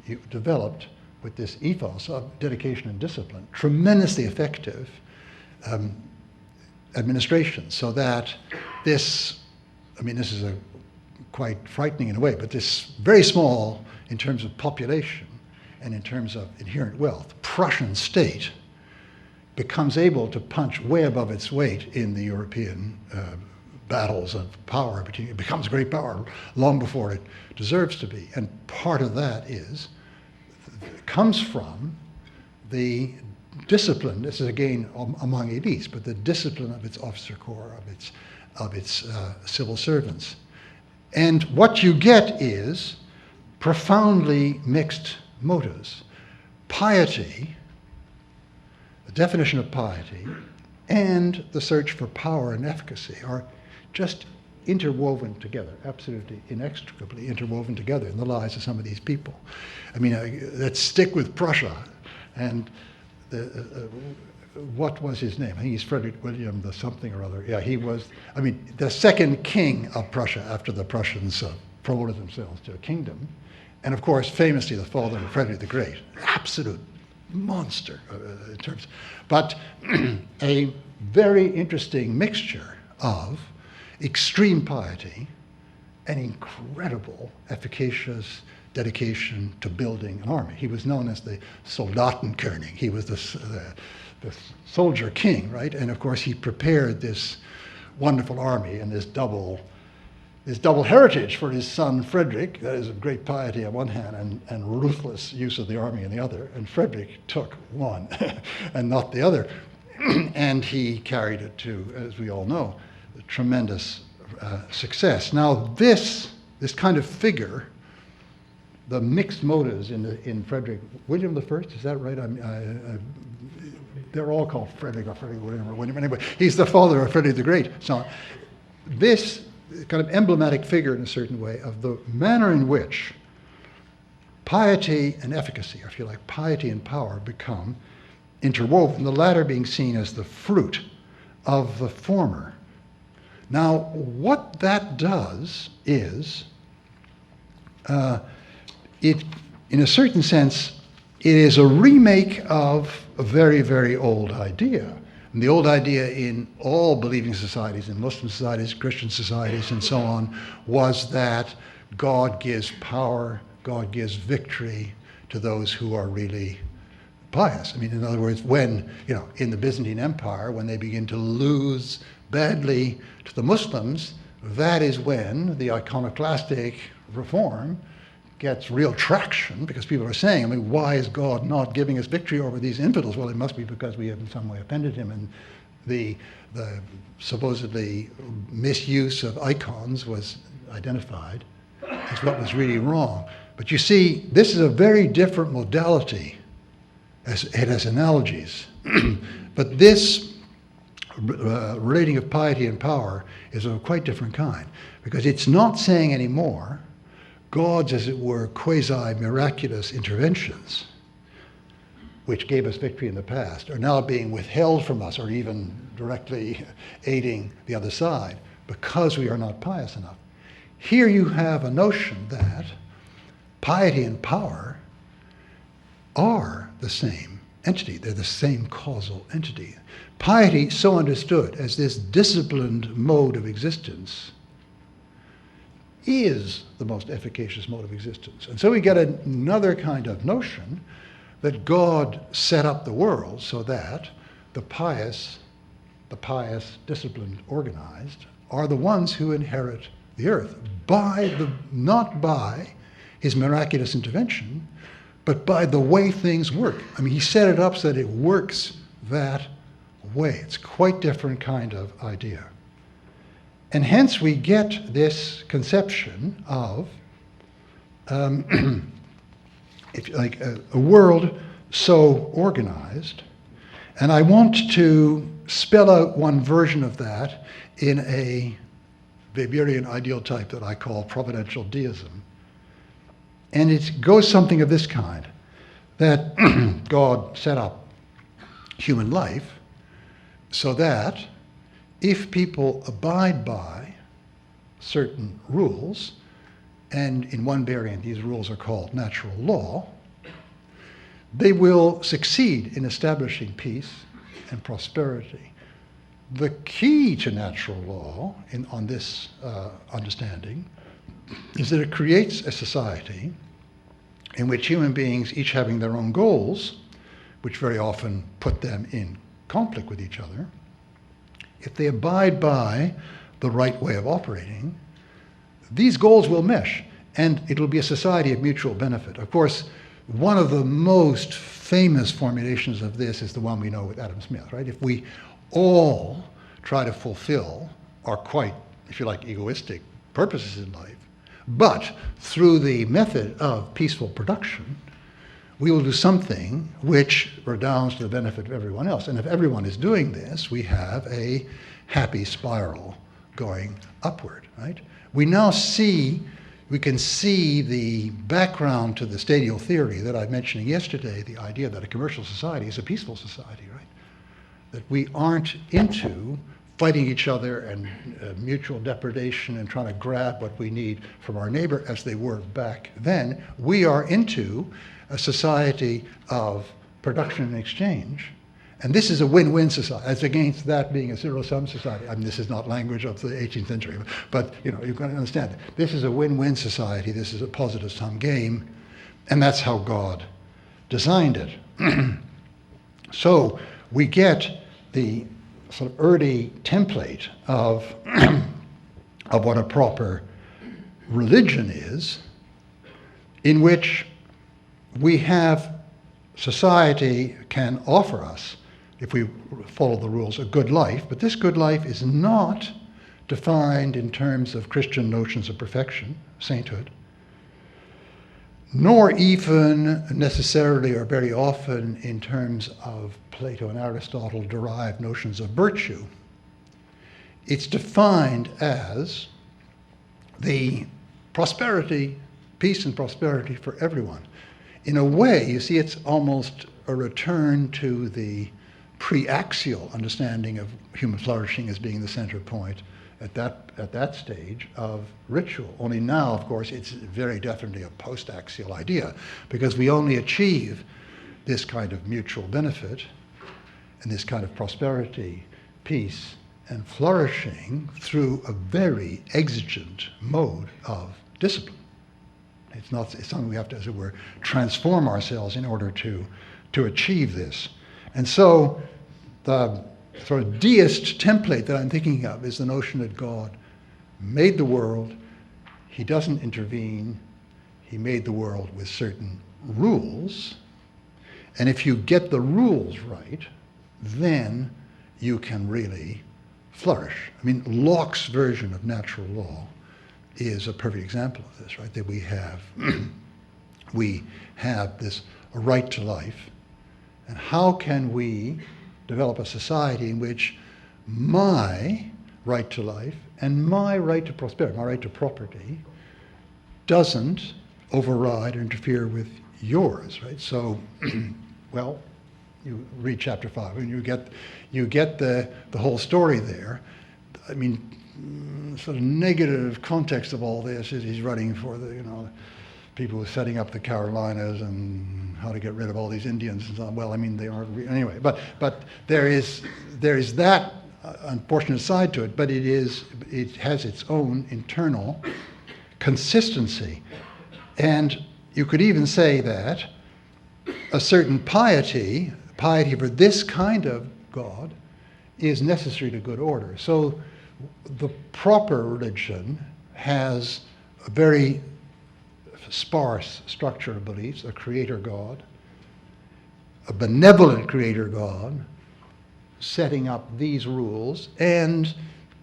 you developed, with this ethos of dedication and discipline, tremendously effective administration, so that this, I mean, this is quite frightening in a way, but this very small, in terms of population and in terms of inherent wealth, Prussian state becomes able to punch way above its weight in the European battles of power. It becomes a great power long before it deserves to be. And part of that comes from the discipline, this is again among elites, but the discipline of its officer corps, of its civil servants. And what you get is profoundly mixed motives. Piety, the definition of piety, and the search for power and efficacy are just interwoven together, absolutely inextricably interwoven together in the lives of some of these people. I mean, let's stick with Prussia. And what was his name? I think he's Frederick William the something or other. Yeah, he was, I mean, the second king of Prussia after the Prussians promoted themselves to a kingdom. And of course, famously, the father of Frederick the Great, absolute monster in terms, but a very interesting mixture of extreme piety and incredible efficacious dedication to building an army. He was known as the Soldatenkönig. He was the soldier king, right? And of course, he prepared this wonderful army and this double heritage for his son Frederick. That is of great piety on one hand and ruthless use of the army on the other. And Frederick took one and not the other. And he carried it to, as we all know, tremendous success. Now this kind of figure, the mixed motives in Frederick, William the First, is that right? They're all called Frederick or Frederick William or William. Anyway, he's the father of Frederick the Great. So this kind of emblematic figure in a certain way of the manner in which piety and efficacy, or if you like, piety and power become interwoven, the latter being seen as the fruit of the former. Now, what that does is, in a certain sense, it is a remake of a very, very old idea. And the old idea in all believing societies, in Muslim societies, Christian societies, and so on, was that God gives power, God gives victory to those who are really pious. I mean, in other words, when, in the Byzantine Empire, when they begin to lose badly to the Muslims, that is when the iconoclastic reform gets real traction, because people are saying, I mean, why is God not giving us victory over these infidels? Well, it must be because we have in some way offended him, and the supposedly misuse of icons was identified as what was really wrong. But you see, this is a very different modality. It has analogies. But this relating of piety and power is of a quite different kind, because it's not saying anymore God's, as it were, quasi-miraculous interventions, which gave us victory in the past, are now being withheld from us, or even directly aiding the other side, because we are not pious enough. Here you have a notion that piety and power are the same entity. They're the same causal entity. Piety, so understood as this disciplined mode of existence, is the most efficacious mode of existence. And so we get another kind of notion that God set up the world so that the pious, disciplined, organized, are the ones who inherit the earth not by his miraculous intervention, but by the way things work. I mean, he set it up so that it works that way. It's quite different kind of idea. And hence we get this conception of, if you like, a world so organized. And I want to spell out one version of that in a Weberian ideal type that I call providential deism. And it goes something of this kind, that God set up human life so that if people abide by certain rules, and in one variant these rules are called natural law, they will succeed in establishing peace and prosperity. The key to natural law, on this understanding, is that it creates a society in which human beings, each having their own goals, which very often put them in conflict with each other, if they abide by the right way of operating, these goals will mesh, and it'll be a society of mutual benefit. Of course, one of the most famous formulations of this is the one we know with Adam Smith, right? If we all try to fulfill our quite, if you like, egoistic purposes in life, but through the method of peaceful production, we will do something which redounds to the benefit of everyone else. And if everyone is doing this, we have a happy spiral going upward, right? We now see, we can see the background to the stadial theory that I was mentioning yesterday, the idea that a commercial society is a peaceful society, right? That we aren't into fighting each other and mutual depredation and trying to grab what we need from our neighbor as they were back then. We are into a society of production and exchange. And this is a win-win society, as against that being a zero-sum society. I mean, this is not language of the 18th century, but you've got to understand it. This is a win-win society. This is a positive-sum game, and that's how God designed it. So we get the sort of early template of what a proper religion is, in which we have society can offer us, if we follow the rules, a good life, but this good life is not defined in terms of Christian notions of perfection, sainthood, nor even necessarily or very often in terms of Plato and Aristotle derived notions of virtue. It's defined as the prosperity, peace and prosperity for everyone. In a way, you see, it's almost a return to the pre-axial understanding of human flourishing as being the center point at that stage of ritual. Only now, of course, it's very definitely a post-axial idea, because we only achieve this kind of mutual benefit and this kind of prosperity, peace, and flourishing through a very exigent mode of discipline. It's something we have to, as it were, transform ourselves in order to achieve this. And so the sort of deist template that I'm thinking of is the notion that God made the world, he doesn't intervene, he made the world with certain rules, and if you get the rules right, then you can really flourish. I mean, Locke's version of natural law is a perfect example of this, right? That we have this right to life, and how can we develop a society in which my right to life and my right to prosperity, my right to property, doesn't override or interfere with yours, right? So, well, you read chapter 5 and you get the whole story there. I mean, sort of negative context of all this is he's running for the, people who are setting up the Carolinas and how to get rid of all these Indians and so on. Well, I mean, they aren't anyway. But there is that unfortunate side to it. But it has its own internal consistency, and you could even say that a certain piety for this kind of God, is necessary to good order. So the proper religion has a very sparse structure of beliefs, a creator God, a benevolent creator God, setting up these rules, and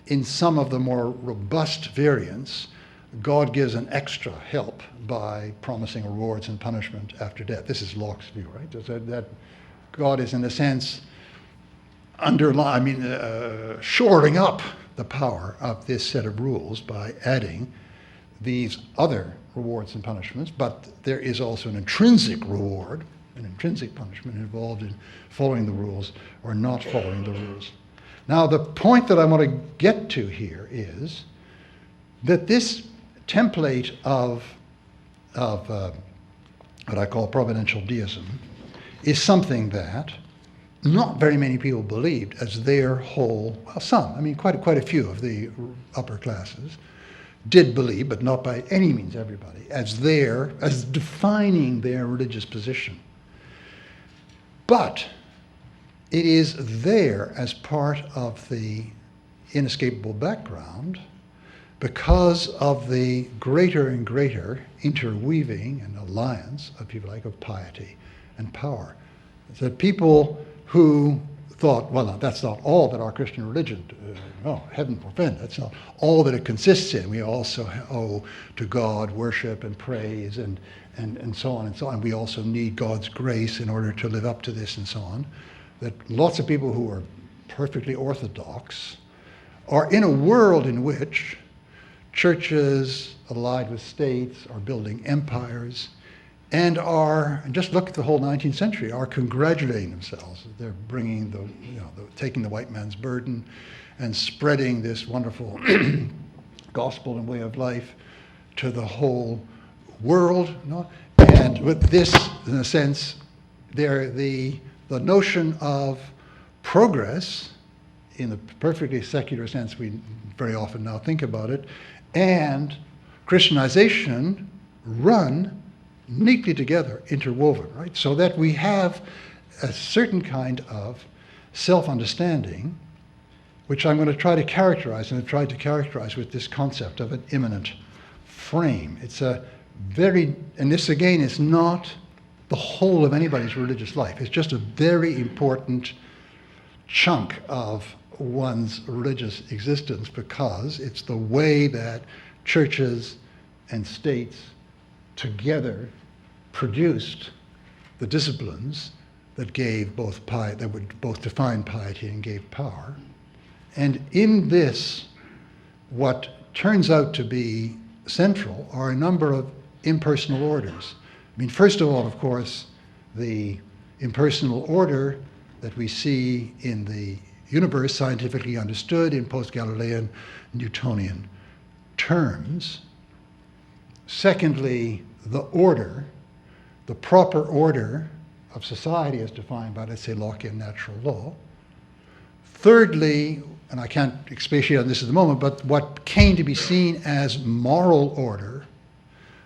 in some of the more robust variants, God gives an extra help by promising rewards and punishment after death. This is Locke's view, right? That God is, in a sense, shoring up the power of this set of rules by adding these other rewards and punishments, but there is also an intrinsic reward, an intrinsic punishment involved in following the rules or not following the rules. Now, the point that I want to get to here is that this template of what I call providential deism is something that not very many people believed as their whole, well, some, quite a few of the upper classes did believe, but not by any means everybody, as defining their religious position. But it is there as part of the inescapable background because of the greater and greater interweaving and alliance of, if you like, of piety and power. So people who thought, well, no, that's not all that our Christian religion, heaven forfend, that's not all that it consists in. We also owe to God worship and praise and so on and so on. We also need God's grace in order to live up to this and so on. That lots of people who are perfectly orthodox are in a world in which churches allied with states are building empires and just look at the whole 19th century, are congratulating themselves. They're bringing taking the white man's burden and spreading this wonderful gospel and way of life to the whole world. And with this, in a sense, the notion of progress, in the perfectly secular sense we very often now think about it, and Christianization run neatly together, interwoven, right? So that we have a certain kind of self-understanding, which I'm going to try to characterize, and I've tried to characterize with this concept of an immanent frame. It's and this again is not the whole of anybody's religious life. It's just a very important chunk of one's religious existence because it's the way that churches and states together produced the disciplines that gave that would both define piety and gave power. And in this, what turns out to be central are a number of impersonal orders. First of all, of course, the impersonal order that we see in the universe scientifically understood in post-Galilean Newtonian terms. Secondly, the proper order of society as defined by, let's say, Lockean natural law. Thirdly, and I can't expatiate on this at the moment, but what came to be seen as moral order,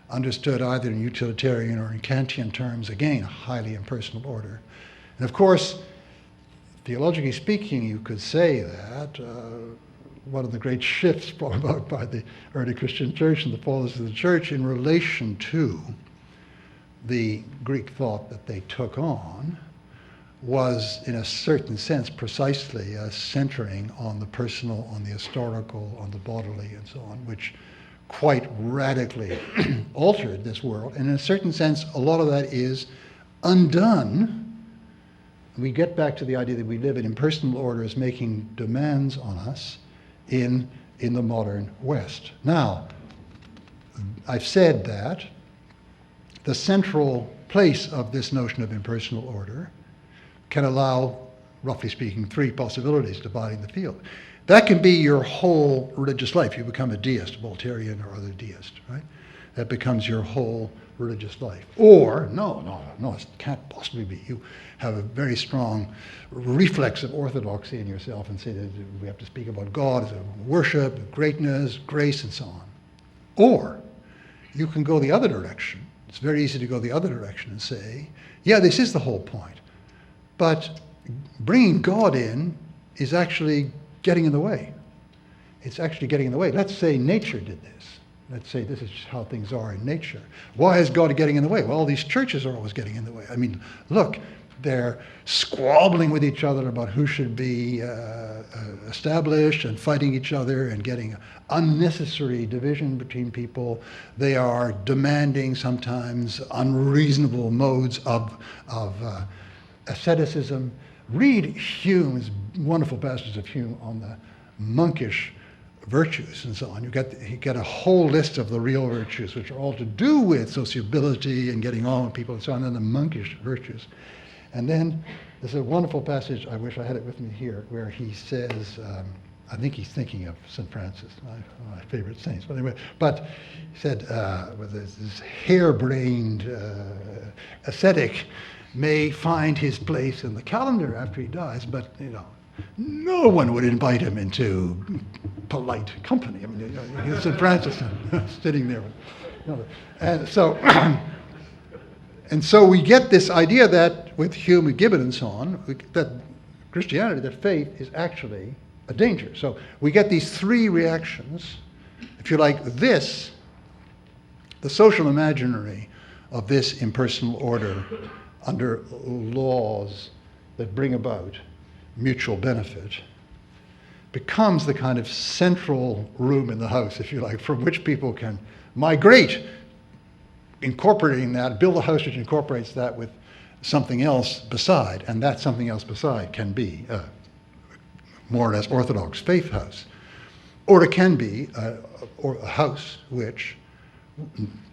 understood either in utilitarian or in Kantian terms, again, a highly impersonal order. And of course, theologically speaking, you could say that one of the great shifts brought about by the early Christian church and the fathers of the church in relation to the Greek thought that they took on was, in a certain sense, precisely a centering on the personal, on the historical, on the bodily, and so on, which quite radically altered this world. And in a certain sense, a lot of that is undone. We get back to the idea that we live in impersonal orders making demands on us in the modern West. Now, I've said that the central place of this notion of impersonal order can allow, roughly speaking, three possibilities dividing the field. That can be your whole religious life. You become a deist, Voltairean or other deist, right? That becomes your whole religious life. Or, no, it can't possibly be. You have a very strong reflex of orthodoxy in yourself and say that we have to speak about God as a worship, greatness, grace, and so on. Or you can go the other direction. It's very easy to go the other direction and say, yeah, this is the whole point. But bringing God in is actually getting in the way. It's actually getting in the way. Let's say nature did this. Let's say this is just how things are in nature. Why is God getting in the way? Well, all these churches are always getting in the way. Look, They're squabbling with each other about who should be established and fighting each other and getting unnecessary division between people. They are demanding sometimes unreasonable modes of asceticism. Read Hume's wonderful passages of Hume on the monkish virtues and so on. You get a whole list of the real virtues, which are all to do with sociability and getting on with people and so on, and then the monkish virtues. And then there's a wonderful passage, I wish I had it with me here, where he says, I think he's thinking of St. Francis, my favorite saints. But anyway, he said, this harebrained ascetic may find his place in the calendar after he dies, but no one would invite him into polite company. I mean, here's St. Francis sitting there. And so we get this idea that with Hume and Gibbon and so on, that Christianity, that faith is actually a danger. So we get these three reactions. If you like, the social imaginary of this impersonal order under laws that bring about mutual benefit becomes the kind of central room in the house, if you like, from which people can migrate, incorporating that, build a house which incorporates that with something else beside, and that something else beside can be a more or less orthodox faith house. Or it can be a house which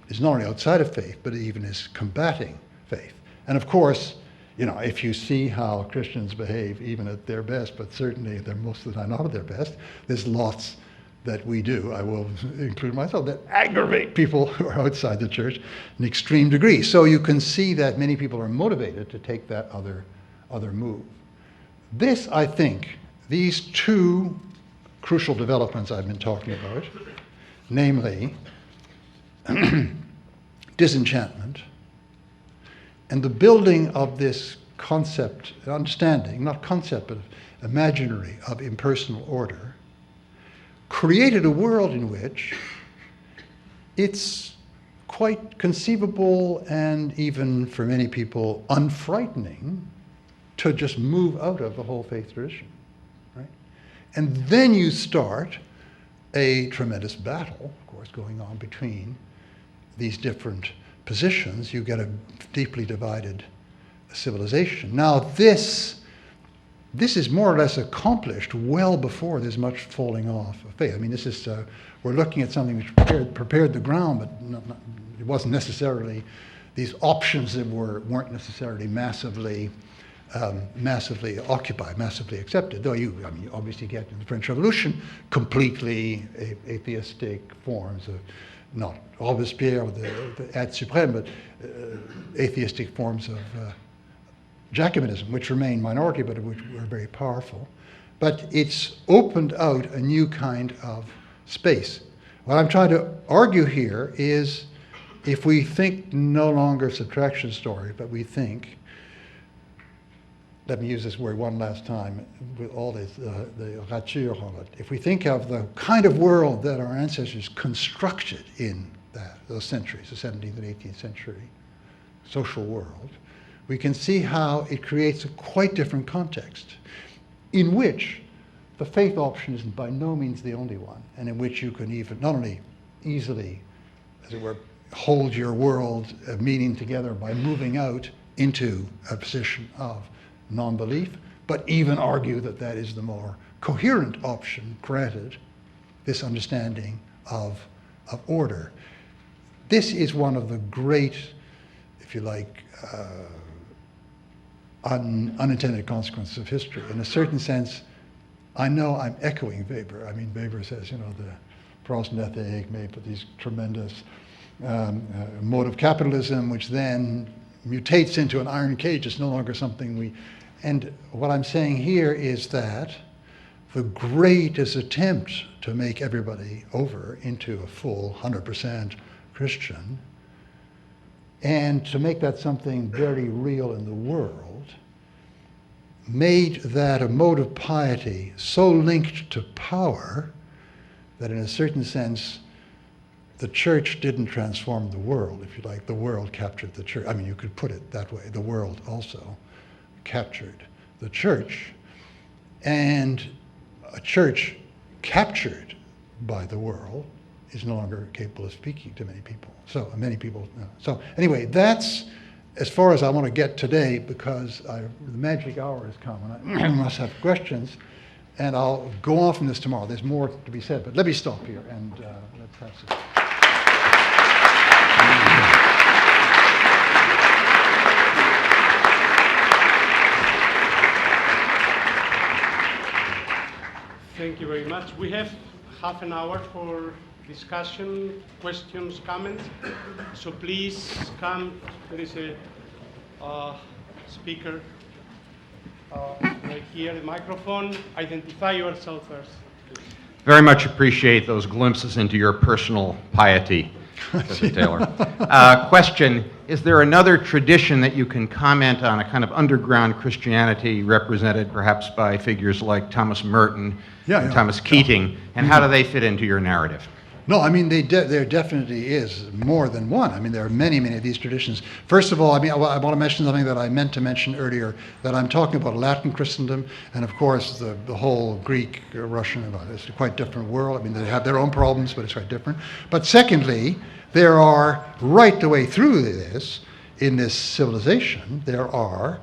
is not only outside of faith, but even is combating faith. And of course, if you see how Christians behave, even at their best, but certainly they're most of the time not at their best, there's lots that we do, I will include myself, that aggravate people who are outside the church in extreme degree. So you can see that many people are motivated to take that other move. This, I think, these two crucial developments I've been talking about, namely disenchantment and the building of this concept, understanding, not concept, but imaginary of impersonal order, created a world in which it's quite conceivable and even for many people unfrightening to just move out of the whole faith tradition, right? And then you start a tremendous battle, of course, going on between these different positions. You get a deeply divided civilization. Now this is more or less accomplished well before there's much falling off of faith. I mean, this is, we're looking at something which prepared the ground, but it wasn't necessarily, these options that weren't necessarily massively occupied, massively accepted. Though you obviously get in the French Revolution completely atheistic forms of, not Robespierre, the ad supreme, but atheistic forms of Jacobinism, which remain minority, but which were very powerful. But it's opened out a new kind of space. What I'm trying to argue here is, if we think no longer subtraction story, but we think, let me use this word one last time, with all this, the rature on it. If we think of the kind of world that our ancestors constructed in those centuries, the 17th and 18th century social world, we can see how it creates a quite different context in which the faith option is by no means the only one, and in which you can even not only easily, as it were, hold your world of meaning together by moving out into a position of non-belief, but even argue that that is the more coherent option, granted this understanding of order. This is one of the great, if you like, unintended consequences of history. In a certain sense, I know I'm echoing Weber. I mean, Weber says, the Protestant ethic made for these tremendous mode of capitalism, which then mutates into an iron cage. It's no longer something and what I'm saying here is that the greatest attempt to make everybody over into a full 100% Christian, and to make that something very real in the world, made that a mode of piety so linked to power that in a certain sense the church didn't transform the world, if you like. The world captured the church. I mean, you could put it that way, the world also. captured the church, and a church captured by the world is no longer capable of speaking to many people. So many people. So anyway, that's as far as I want to get today, because the magic hour has come, and I must have questions, and I'll go on from this tomorrow. There's more to be said, but let me stop here and let's have some. Thank you very much. We have half an hour for discussion, questions, comments. So please come. There is a speaker right here, the microphone. Identify yourself first. Very much appreciate those glimpses into your personal piety, Mr. Taylor. Question, is there another tradition that you can comment on, a kind of underground Christianity represented perhaps by figures like Thomas Merton and Thomas Keating, and how do they fit into your narrative? No, I mean, there definitely is more than one. I mean, there are many, many of these traditions. First of all, I mean, I want to mention something that I meant to mention earlier, that I'm talking about Latin Christendom, and of course, the whole Greek, Russian, it's a quite different world. I mean, they have their own problems, but it's quite different. But secondly, there are, right the way through this, in this civilization, there are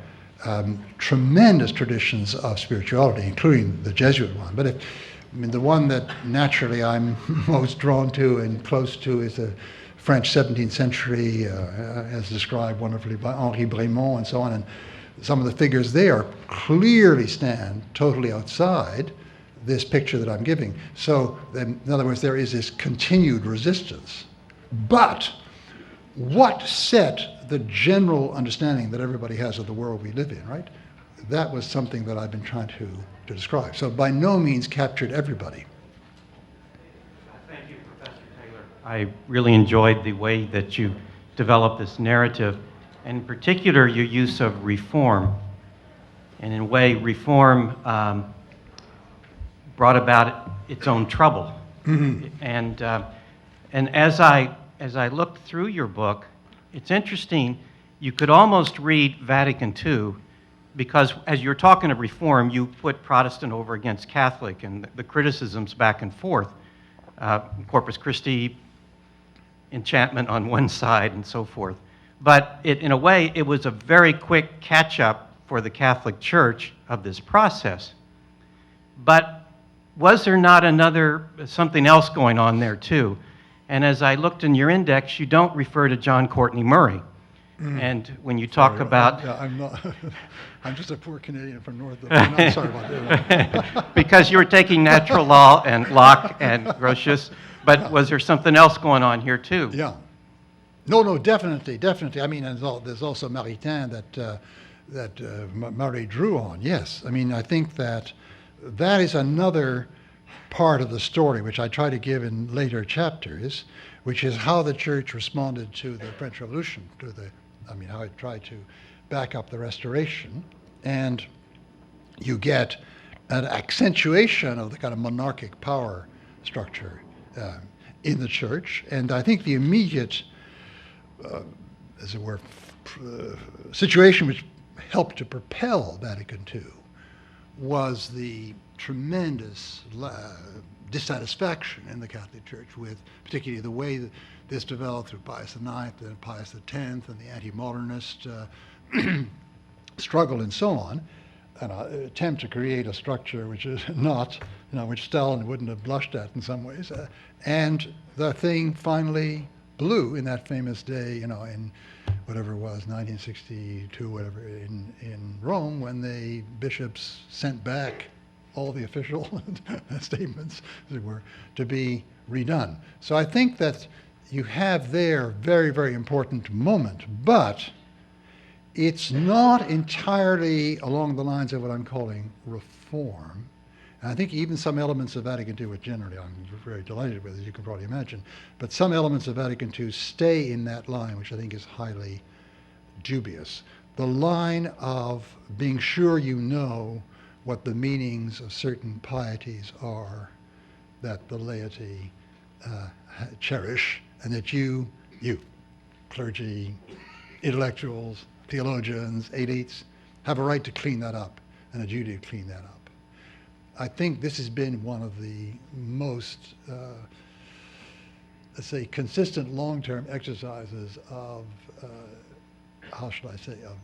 tremendous traditions of spirituality, including the Jesuit one. But the one that naturally I'm most drawn to and close to is the French 17th century, as described wonderfully by Henri Brémond and so on. And some of the figures there clearly stand totally outside this picture that I'm giving. So, in other words, there is this continued resistance. But what set the general understanding that everybody has of the world we live in, right? That was something that I've been trying to describe. So by no means captured everybody. Thank you, Professor Taylor. I really enjoyed the way that you developed this narrative, and in particular your use of reform. And in a way, reform brought about its own trouble. Mm-hmm. And as I looked through your book, it's interesting, you could almost read Vatican II, because as you're talking of reform, you put Protestant over against Catholic and the criticisms back and forth. Corpus Christi, enchantment on one side and so forth. But in a way, it was a very quick catch-up for the Catholic Church of this process. But was there not something else going on there too? And as I looked in your index, you don't refer to John Courtney Murray. And when you talk about... I'm not. I'm just a poor Canadian from north of... I'm sorry about that. Because you were taking natural law and Locke and Grotius, but was there something else going on here too? Yeah. No, definitely. I mean, there's also Maritain that Murray drew on, yes. I mean, I think that is another part of the story, which I try to give in later chapters, which is how the church responded to the French Revolution, how it tried to back up the Restoration, and you get an accentuation of the kind of monarchic power structure in the church. And I think the immediate, as it were, situation which helped to propel Vatican II was the tremendous dissatisfaction in the Catholic Church with particularly the way that this developed through Pius IX and Pius X and the anti-modernist struggle and so on, and an attempt to create a structure which is not, which Stalin wouldn't have blushed at in some ways. And the thing finally blew in that famous day, in whatever it was, 1962, whatever, in Rome, when the bishops sent back all the official statements, as it were, to be redone. So I think that you have there a very, very important moment, but it's not entirely along the lines of what I'm calling reform. And I think even some elements of Vatican II, which generally I'm very delighted with, as you can probably imagine, but some elements of Vatican II stay in that line, which I think is highly dubious. The line of being sure you know what the meanings of certain pieties are that the laity cherish, and that you, clergy, intellectuals, theologians, elites, have a right to clean that up and a duty to clean that up. I think this has been one of the most, let's say, consistent long-term exercises of, how should I say, of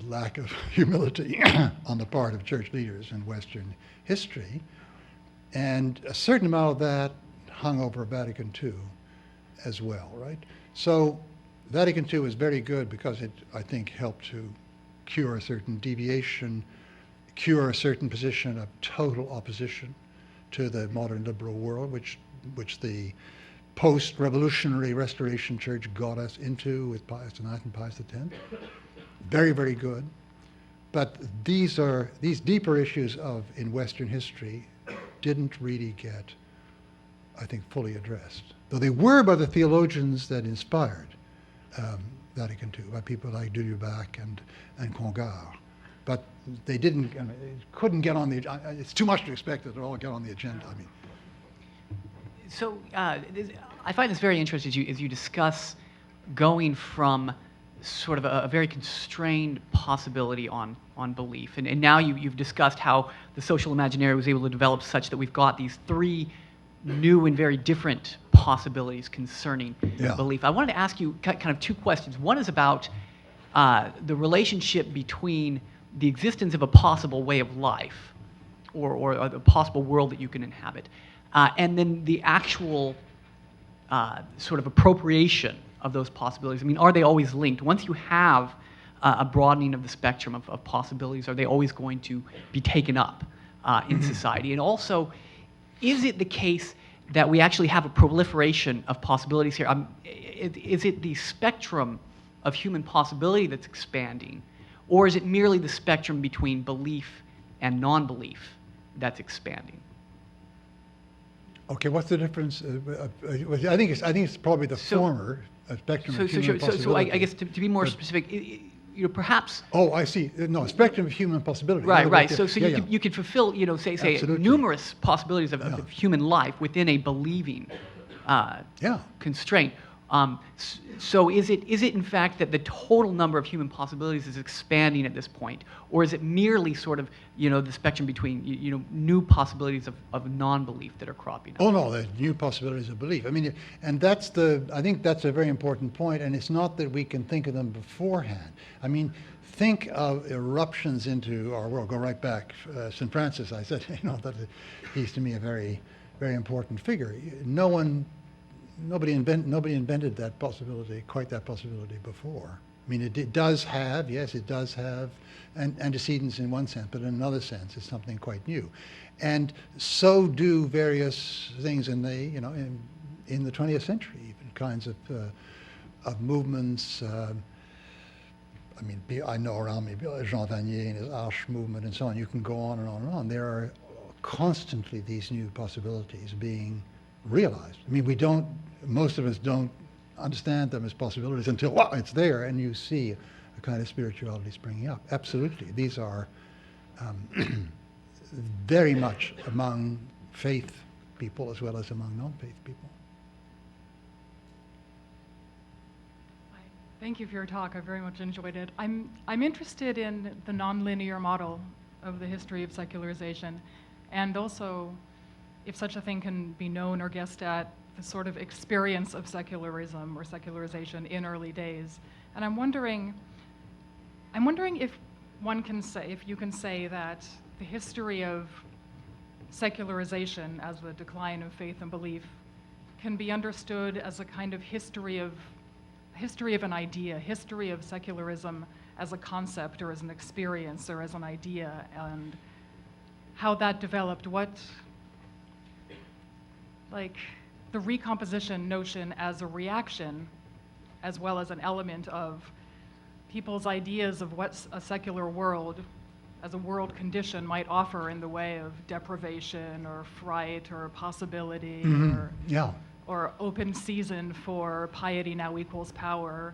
lack of humility on the part of church leaders in Western history. And a certain amount of that hung over Vatican II as well, right? So Vatican II was very good because it, I think, helped to cure a certain deviation, cure a certain position of total opposition to the modern liberal world, which the post-revolutionary Restoration Church got us into with Pius IX and Pius X. Very, very good. But these deeper issues in Western history didn't really get, I think, fully addressed. Though they were by the theologians that inspired Vatican II, by people like Dulubac and Congar. But they didn't, couldn't get on the, it's too much to expect that they'll all get on the agenda. I mean. So I find this very interesting as you discuss going from sort of a very constrained possibility on belief. And now you've discussed how the social imaginary was able to develop such that we've got these three new and very different possibilities concerning belief. I wanted to ask you kind of two questions. One is about the relationship between the existence of a possible way of life or a possible world that you can inhabit, and then the actual sort of appropriation of those possibilities. I mean, are they always linked? Once you have a broadening of the spectrum of possibilities, are they always going to be taken up in society? And also, is it the case that we actually have a proliferation of possibilities here? Is it the spectrum of human possibility that's expanding, or is it merely the spectrum between belief and non-belief that's expanding? Okay, what's the difference? I think it's probably the former spectrum of human possibility. So I guess to be more specific, perhaps. Oh, I see. No, spectrum of human possibility. Right. So you could fulfill, say numerous possibilities of human life within a believing constraint. So is it in fact that the total number of human possibilities is expanding at this point, or is it merely sort of the spectrum between new possibilities of non-belief that are cropping up? Oh no, there's new possibilities of belief. I mean, and I think that's a very important point, and it's not that we can think of them beforehand. I mean, think of eruptions into our world. Go right back. St. Francis, I said, that he's to me a very, very important figure. Nobody invented that possibility, quite that possibility before. I mean, it does have antecedents in one sense, but in another sense, it's something quite new. And so do various things in the 20th century, even kinds of movements. I know around me, Jean Vanier and his Arche movement and so on. You can go on and on and on. There are constantly these new possibilities being realized. I mean, most of us don't understand them as possibilities until it's there and you see a kind of spirituality springing up. Absolutely. These are very much among faith people as well as among non-faith people. Thank you for your talk. I very much enjoyed it. I'm interested in the nonlinear model of the history of secularization, and also if such a thing can be known or guessed at, the sort of experience of secularism or secularization in early days. And I'm wondering if you can say that the history of secularization as the decline of faith and belief can be understood as a kind of history of an idea, history of secularism as a concept or as an experience or as an idea, and how that developed, the recomposition notion as a reaction, as well as an element of people's ideas of what a secular world, as a world condition, might offer in the way of deprivation or fright or possibility or open season for piety now equals power,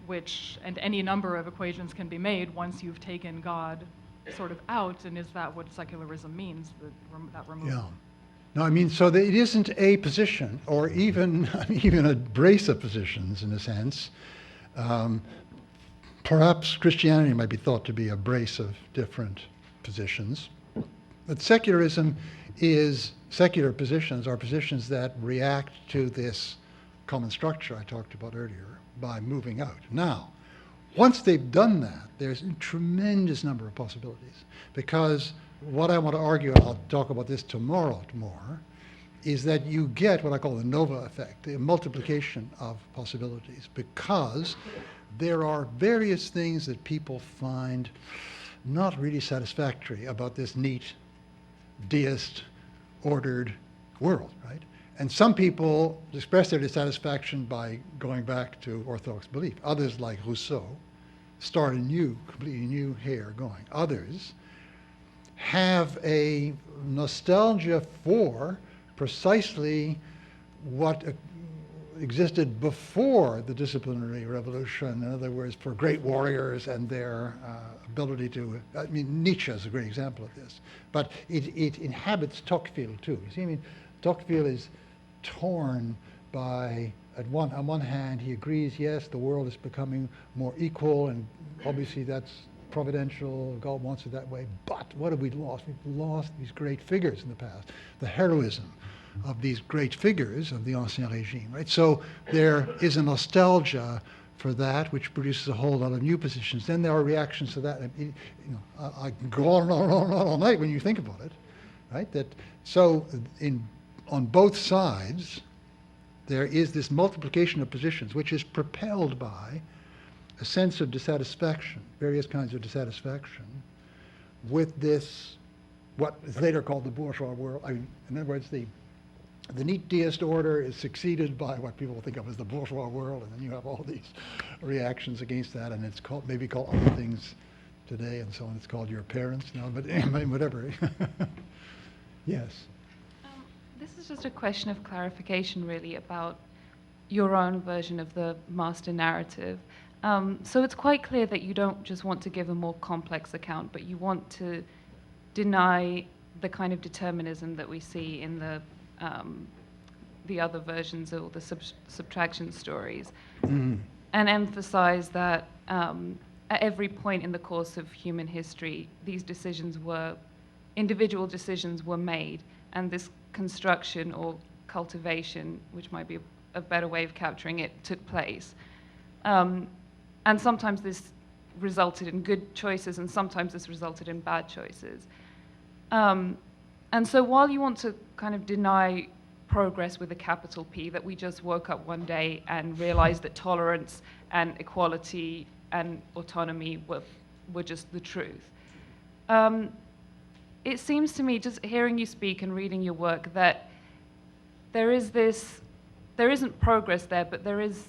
and any number of equations can be made once you've taken God sort of out, and is that what secularism means, that removal? Yeah. No, I mean, so it isn't a position, or even a brace of positions, in a sense, perhaps Christianity might be thought to be a brace of different positions. But secularism is, secular positions are positions that react to this common structure I talked about earlier by moving out. Now, once they've done that, there's a tremendous number of possibilities, because what I want to argue, and I'll talk about this tomorrow more, is that you get what I call the nova effect, the multiplication of possibilities, because there are various things that people find not really satisfactory about this neat, deist, ordered world, right? And some people express their dissatisfaction by going back to Orthodox belief. Others, like Rousseau, start a new, completely new hair going. Others have a nostalgia for precisely what existed before the disciplinary revolution. In other words, for great warriors and their ability to, I mean, Nietzsche is a great example of this. But it inhabits Tocqueville too. You see, I mean, Tocqueville is torn by, on one hand, he agrees, yes, the world is becoming more equal, and obviously that's providential, God wants it that way, but what have we lost? We've lost these great figures in the past, the heroism of these great figures of the Ancien Regime, right? So there is a nostalgia for that, which produces a whole lot of new positions. Then there are reactions to that. I can go on and on and on and on all night when you think about it, right? So on both sides, there is this multiplication of positions, which is propelled by a sense of dissatisfaction, various kinds of dissatisfaction, with this, what is later called the bourgeois world. I mean, in other words, the neat deist order is succeeded by what people think of as the bourgeois world, and then you have all these reactions against that, and it's called, maybe called other things today and so on. It's called your parents now, but whatever. Yes. This is just a question of clarification, really, about your own version of the master narrative. So it's quite clear that you don't just want to give a more complex account, but you want to deny the kind of determinism that we see in the other versions or the subtraction stories, and emphasize that at every point in the course of human history, these individual decisions were made, and this construction or cultivation, which might be a better way of capturing it, took place. And sometimes this resulted in good choices, and sometimes this resulted in bad choices. And so while you want to kind of deny progress with a capital P, that we just woke up one day and realized that tolerance and equality and autonomy were just the truth. It seems to me, just hearing you speak and reading your work, that there isn't progress there, but there is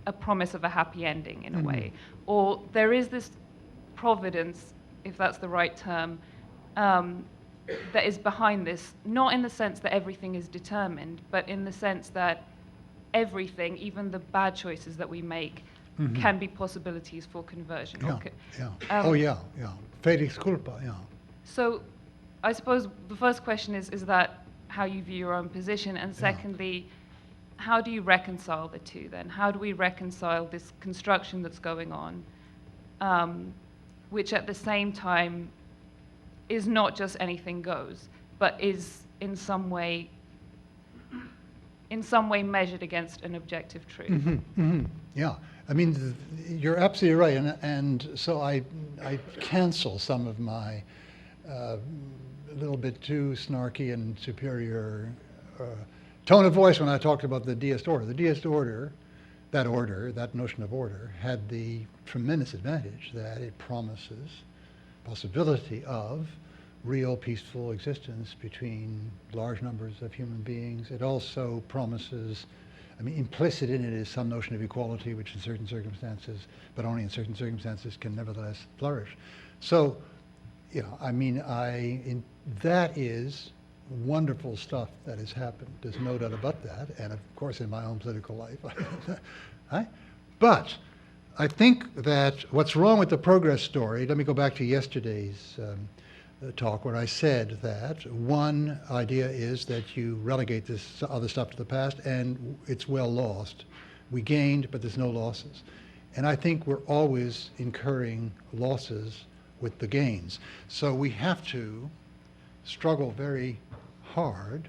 a promise of a happy ending in a way. Or there is this providence, if that's the right term, that is behind this, not in the sense that everything is determined, but in the sense that everything, even the bad choices that we make, can be possibilities for conversion. Yeah. Felix culpa, yeah. So I suppose the first question is that how you view your own position? And secondly, how do you reconcile the two then? How do we reconcile this construction that's going on, which at the same time is not just anything goes, but is in some way measured against an objective truth? Yeah, I mean, you're absolutely right, and so I cancel some of my a little bit too snarky and superior tone of voice when I talked about the deist order. The deist order, that notion of order, had the tremendous advantage that it promises possibility of real peaceful existence between large numbers of human beings. It also promises, I mean, implicit in it is some notion of equality, which in certain circumstances, but only in certain circumstances, can nevertheless flourish. So, I mean, that is wonderful stuff that has happened. There's no doubt about that, and of course in my own political life. Right? But I think that what's wrong with the progress story, let me go back to yesterday's talk where I said that one idea is that you relegate this other stuff to the past and it's well lost. We gained, but there's no losses. And I think we're always incurring losses with the gains. So we have to struggle very hard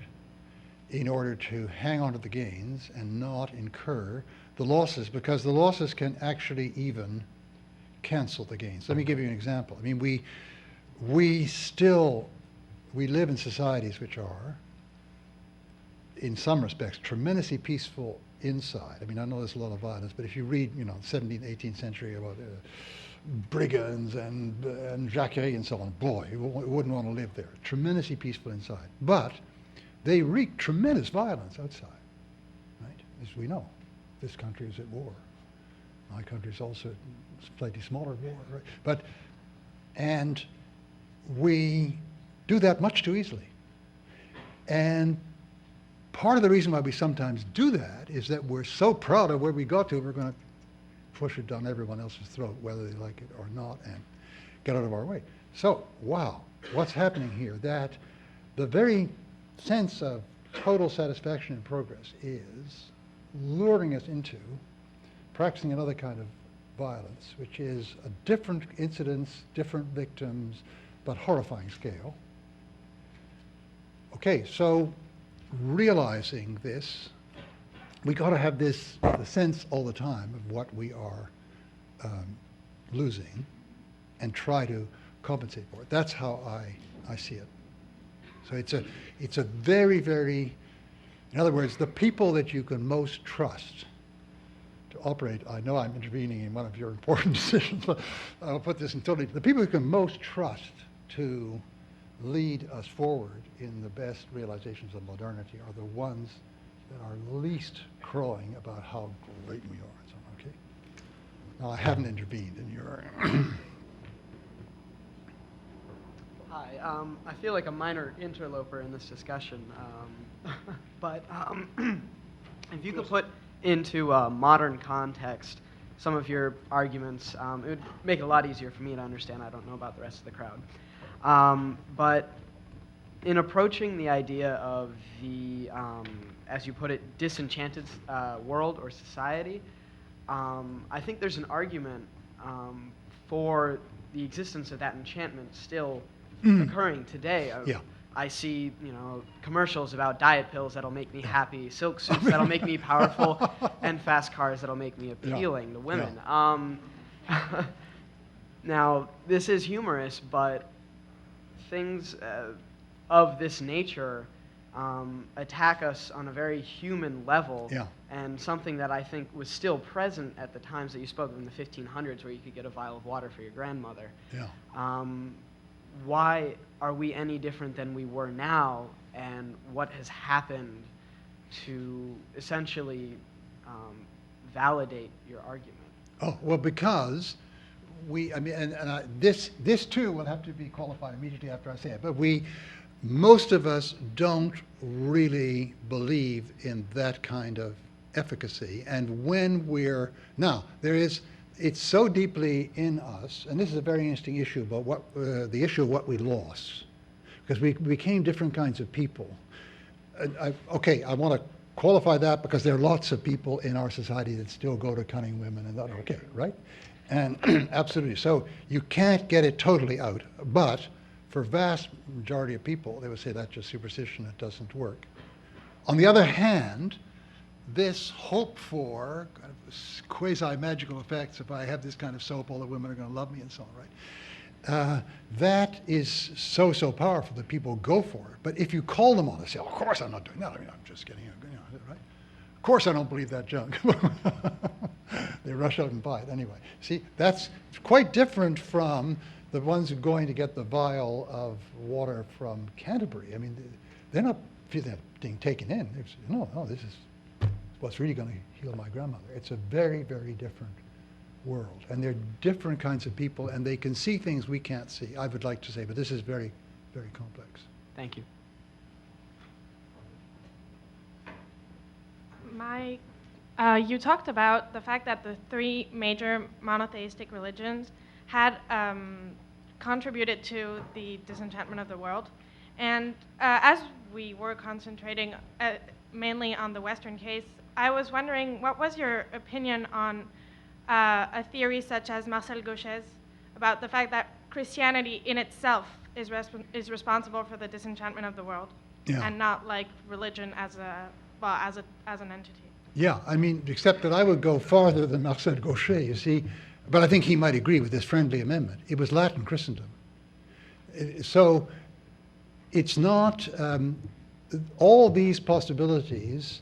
in order to hang on to the gains and not incur the losses, because the losses can actually even cancel the gains. Let me give you an example. I mean, we live in societies which are, in some respects, tremendously peaceful inside. I mean, I know there's a lot of violence, but if you read, 17th, 18th century about brigands and Jacquerie and so on, boy, you wouldn't want to live there. Tremendously peaceful inside. But they wreak tremendous violence outside, right? As we know, this country is at war. My country is also a slightly smaller war, right? And we do that much too easily. And part of the reason why we sometimes do that is that we're so proud of where we got to, we're going to push it down everyone else's throat, whether they like it or not, and get out of our way. So, wow, what's happening here? That the very sense of total satisfaction and progress is luring us into practicing another kind of violence, which is a different incidence, different victims, but horrifying scale. Okay, so realizing this, we got to have the sense all the time of what we are losing and try to compensate for it. That's how I see it. So it's a very, very, in other words, the people that you can most trust to operate, I know I'm intervening in one of your important decisions, but I'll put this in totally, the people you can most trust to lead us forward in the best realizations of modernity are the ones that are least crowing about how great we are and so on, okay? Now, I haven't intervened in your... Hi, I feel like a minor interloper in this discussion, but if you could put into a modern context some of your arguments, it would make it a lot easier for me to understand. I don't know about the rest of the crowd. But in approaching the idea of the, as you put it, disenchanted world or society, I think there's an argument for the existence of that enchantment still occurring today. Yeah. I see, commercials about diet pills that'll make me happy, silk suits that'll make me powerful, and fast cars that'll make me appealing to women. Yeah. Now, this is humorous, but things of this nature attack us on a very human level, and something that I think was still present at the times that you spoke of in the 1500s, where you could get a vial of water for your grandmother. Yeah. Why are we any different than we were now, and what has happened to essentially validate your argument? Oh, well, because this too will have to be qualified immediately after I say it, but most of us don't really believe in that kind of efficacy, and when it's so deeply in us, and this is a very interesting issue about the issue of what we lost, because we became different kinds of people. I want to qualify that because there are lots of people in our society that still go to cunning women and that are okay, right? And absolutely, so you can't get it totally out, but for vast majority of people, they would say that's just superstition, it doesn't work. On the other hand, this hope for kind of quasi-magical effects, if I have this kind of soap, all the women are going to love me and so on, right? That is so powerful that people go for it. But if you call them on it, say, of course I'm not doing that. I mean, I'm just kidding, right? Of course I don't believe that junk. They rush out and buy it anyway. See, that's quite different from the ones who are going to get the vial of water from Canterbury. I mean, they're not being taken in. They're saying, no, this is what's really going to heal my grandmother. It's a very, very different world. And they're different kinds of people, and they can see things we can't see, I would like to say, but this is very, very complex. Thank you. You talked about the fact that the three major monotheistic religions had contributed to the disenchantment of the world. And as we were concentrating mainly on the Western case, I was wondering, what was your opinion on a theory such as Marcel Gauchet's about the fact that Christianity in itself is responsible for the disenchantment of the world, and not like religion as an entity. Yeah, I mean, except that I would go farther than Marcel Gauchet, you see, but I think he might agree with this friendly amendment. It was Latin Christendom. So it's not, all these possibilities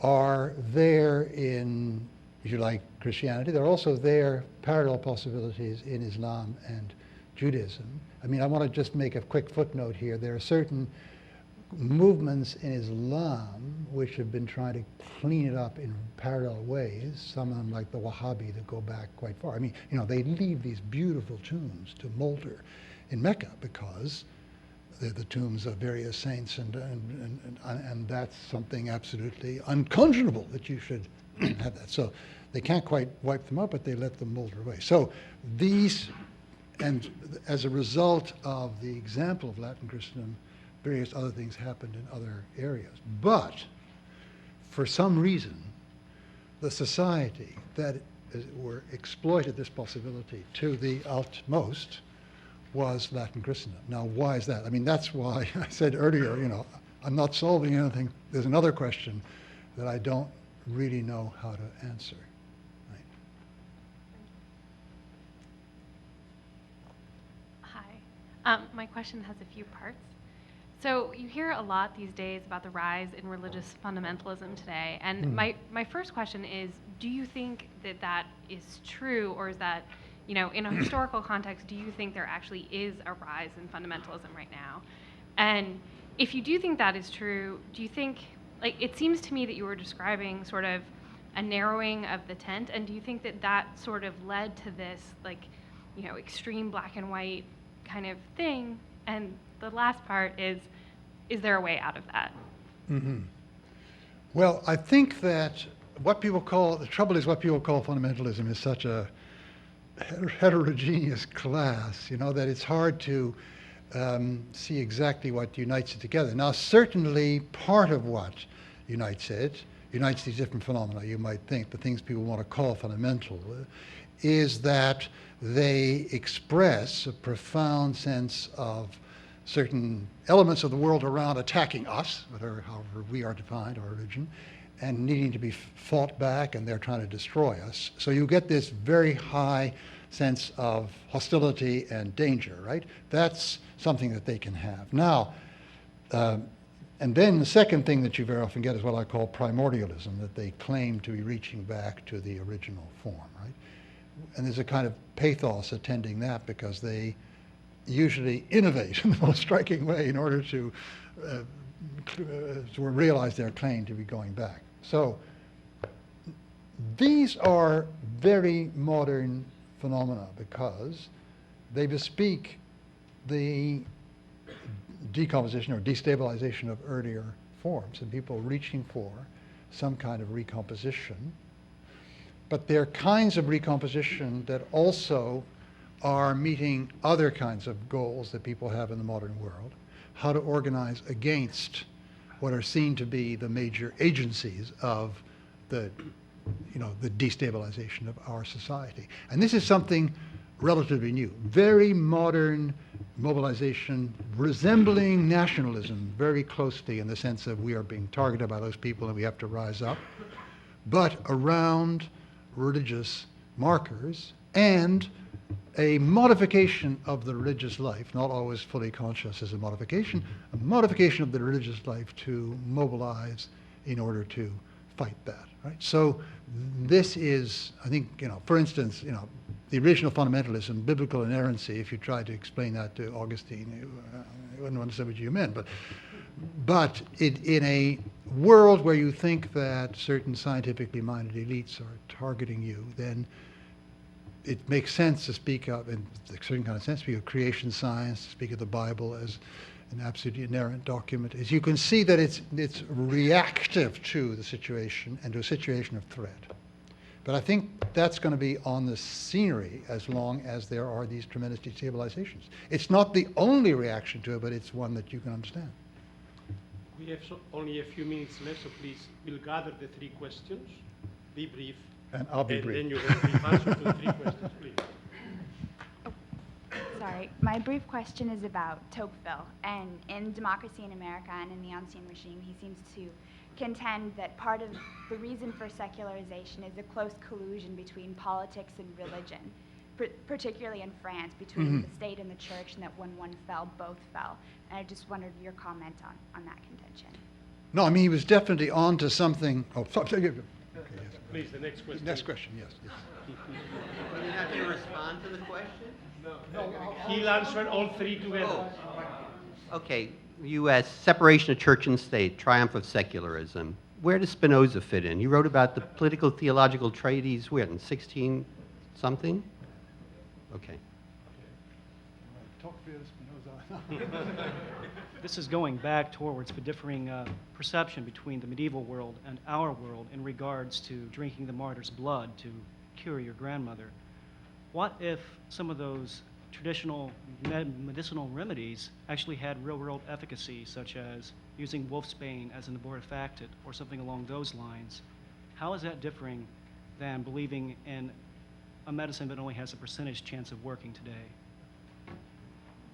are there in, if you like, Christianity. They're also there, parallel possibilities in Islam and Judaism. I mean, I want to just make a quick footnote here. There are certain movements in Islam which have been trying to clean it up in parallel ways. Some of them, like the Wahhabi, that go back quite far. I mean, you know, they leave these beautiful tombs to molder in Mecca because they're the tombs of various saints, and that's something absolutely unconscionable that you should have that. So they can't quite wipe them out, but they let them molder away. So these, and as a result of the example of Latin Christendom, various other things happened in other areas. But for some reason, the society that were exploited this possibility to the utmost was Latin Christendom. Now, why is that? I mean, that's why I said earlier, you know, I'm not solving anything. There's another question that I don't really know how to answer. Right? Hi. My question has a few parts. So you hear a lot these days about the rise in religious fundamentalism today, and my first question is, do you think that that is true, or is that, you know, in a historical context, do you think there actually is a rise in fundamentalism right now? And if you do think that is true, do you think, like, it seems to me that you were describing sort of a narrowing of the tent, and do you think that that sort of led to this, like, you know, extreme black and white kind of thing? And the last part is there a way out of that? Mm-hmm. Well, I think that what people call, the trouble is what people call fundamentalism is such a heterogeneous class, you know, that it's hard to see exactly what unites it together. Now, certainly part of what unites it, unites these different phenomena, you might think, the things people want to call fundamental, is that they express a profound sense of certain elements of the world around attacking us, whatever, however we are defined, our religion, and needing to be fought back, and they're trying to destroy us. So you get this very high sense of hostility and danger, right? That's something that they can have. Now, and then the second thing that you very often get is what I call primordialism, that they claim to be reaching back to the original form, right? And there's a kind of pathos attending that because they usually innovate in the most striking way in order to realize their claim to be going back. So these are very modern phenomena because they bespeak the decomposition or destabilization of earlier forms and people reaching for some kind of recomposition. But they're kinds of recomposition that also are meeting other kinds of goals that people have in the modern world, how to organize against what are seen to be the major agencies of the, you know, the destabilization of our society. And this is something relatively new, very modern mobilization resembling nationalism very closely in the sense of we are being targeted by those people and we have to rise up, but around religious markers and a modification of the religious life, not always fully conscious as a modification of the religious life to mobilize in order to fight that, right? So this is, I think, you know, for instance, you know, the original fundamentalism, biblical inerrancy, if you tried to explain that to Augustine, he wouldn't understand what you meant, but in a world where you think that certain scientifically minded elites are targeting you, then it makes sense to speak of, in a certain kind of sense, to speak of creation science, to speak of the Bible as an absolutely inerrant document. As you can see that it's reactive to the situation and to a situation of threat. But I think that's going to be on the scenery as long as there are these tremendous destabilizations. It's not the only reaction to it, but it's one that you can understand. We have only a few minutes left, so please, we'll gather the three questions. Be brief. And I'll be And brief. then you have brief answer to 3 questions, please. Sorry, my brief question is about Tocqueville. And in Democracy in America and in the Ancien Regime, he seems to contend that part of the reason for secularization is a close collusion between politics and religion, particularly in France, between the state and the church, and that when one fell, both fell. And I just wondered your comment on that contention. No, I mean, he was definitely on to something. Oh, sorry. Okay, yes. Please, the next question. Next question, yes. Are you not going to respond to the question? He'll answer all 3 together. Okay, U.S. separation of church and state, triumph of secularism. Where does Spinoza fit in? He wrote about the political theological treatise, where, in 16 something? Okay. This is going back towards the differing perception between the medieval world and our world in regards to drinking the martyr's blood to cure your grandmother. What if some of those traditional medicinal remedies actually had real-world efficacy, such as using wolfsbane as an abortifacient or something along those lines? How is that differing than believing in a medicine that only has a percentage chance of working today?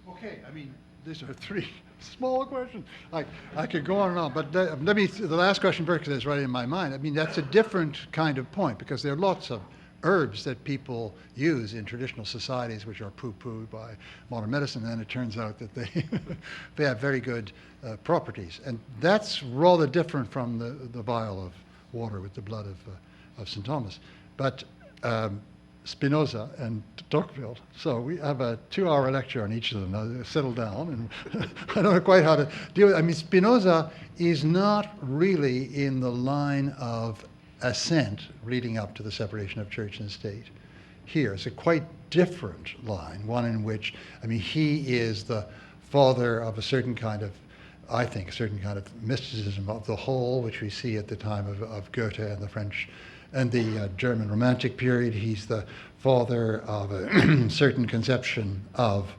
Okay, I mean, these are 3 small questions. I could go on and on, but the last question first, because it's right in my mind. I mean, that's a different kind of point, because there are lots of herbs that people use in traditional societies which are poo-pooed by modern medicine, and then it turns out that they they have very good properties. And that's rather different from the vial of water with the blood of St. Thomas. But Spinoza and Tocqueville, so we have a 2-hour lecture on each of them. Now, settle down, and I don't know quite how to deal with it. I mean, Spinoza is not really in the line of ascent leading up to the separation of church and state. Here, it's a quite different line, one in which, I mean, he is the father of a certain kind of, I think, a certain kind of mysticism of the whole, which we see at the time of Goethe and the French and the German Romantic period. He's the father of a certain conception of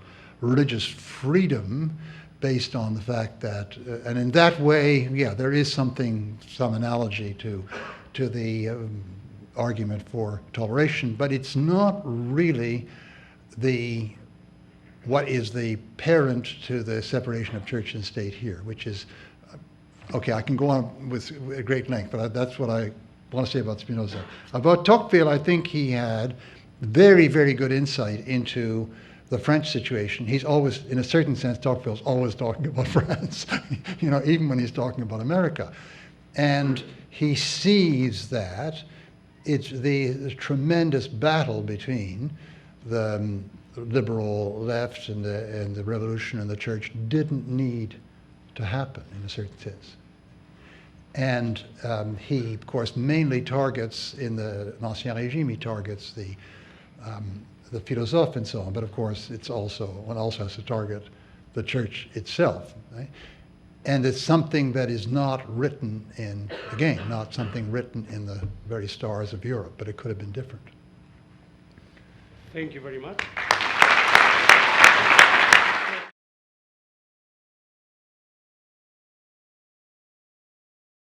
religious freedom based on the fact that, and in that way, yeah, there is some analogy to the argument for toleration, but it's not really what is the parent to the separation of church and state here, which is, okay, I can go on with great length, but that's what I want to say about Spinoza. About Tocqueville, I think he had very, very good insight into the French situation. He's always, in a certain sense, Tocqueville's always talking about France, even when he's talking about America. And he sees that it's the tremendous battle between the liberal left and the revolution and the church didn't need to happen in a certain sense. And he, of course, mainly targets, in the Ancien Regime, he targets the philosophe and so on, but of course one also has to target the church itself, right? And it's something that is not written in, again, not something written in the very stars of Europe, but it could have been different. Thank you very much.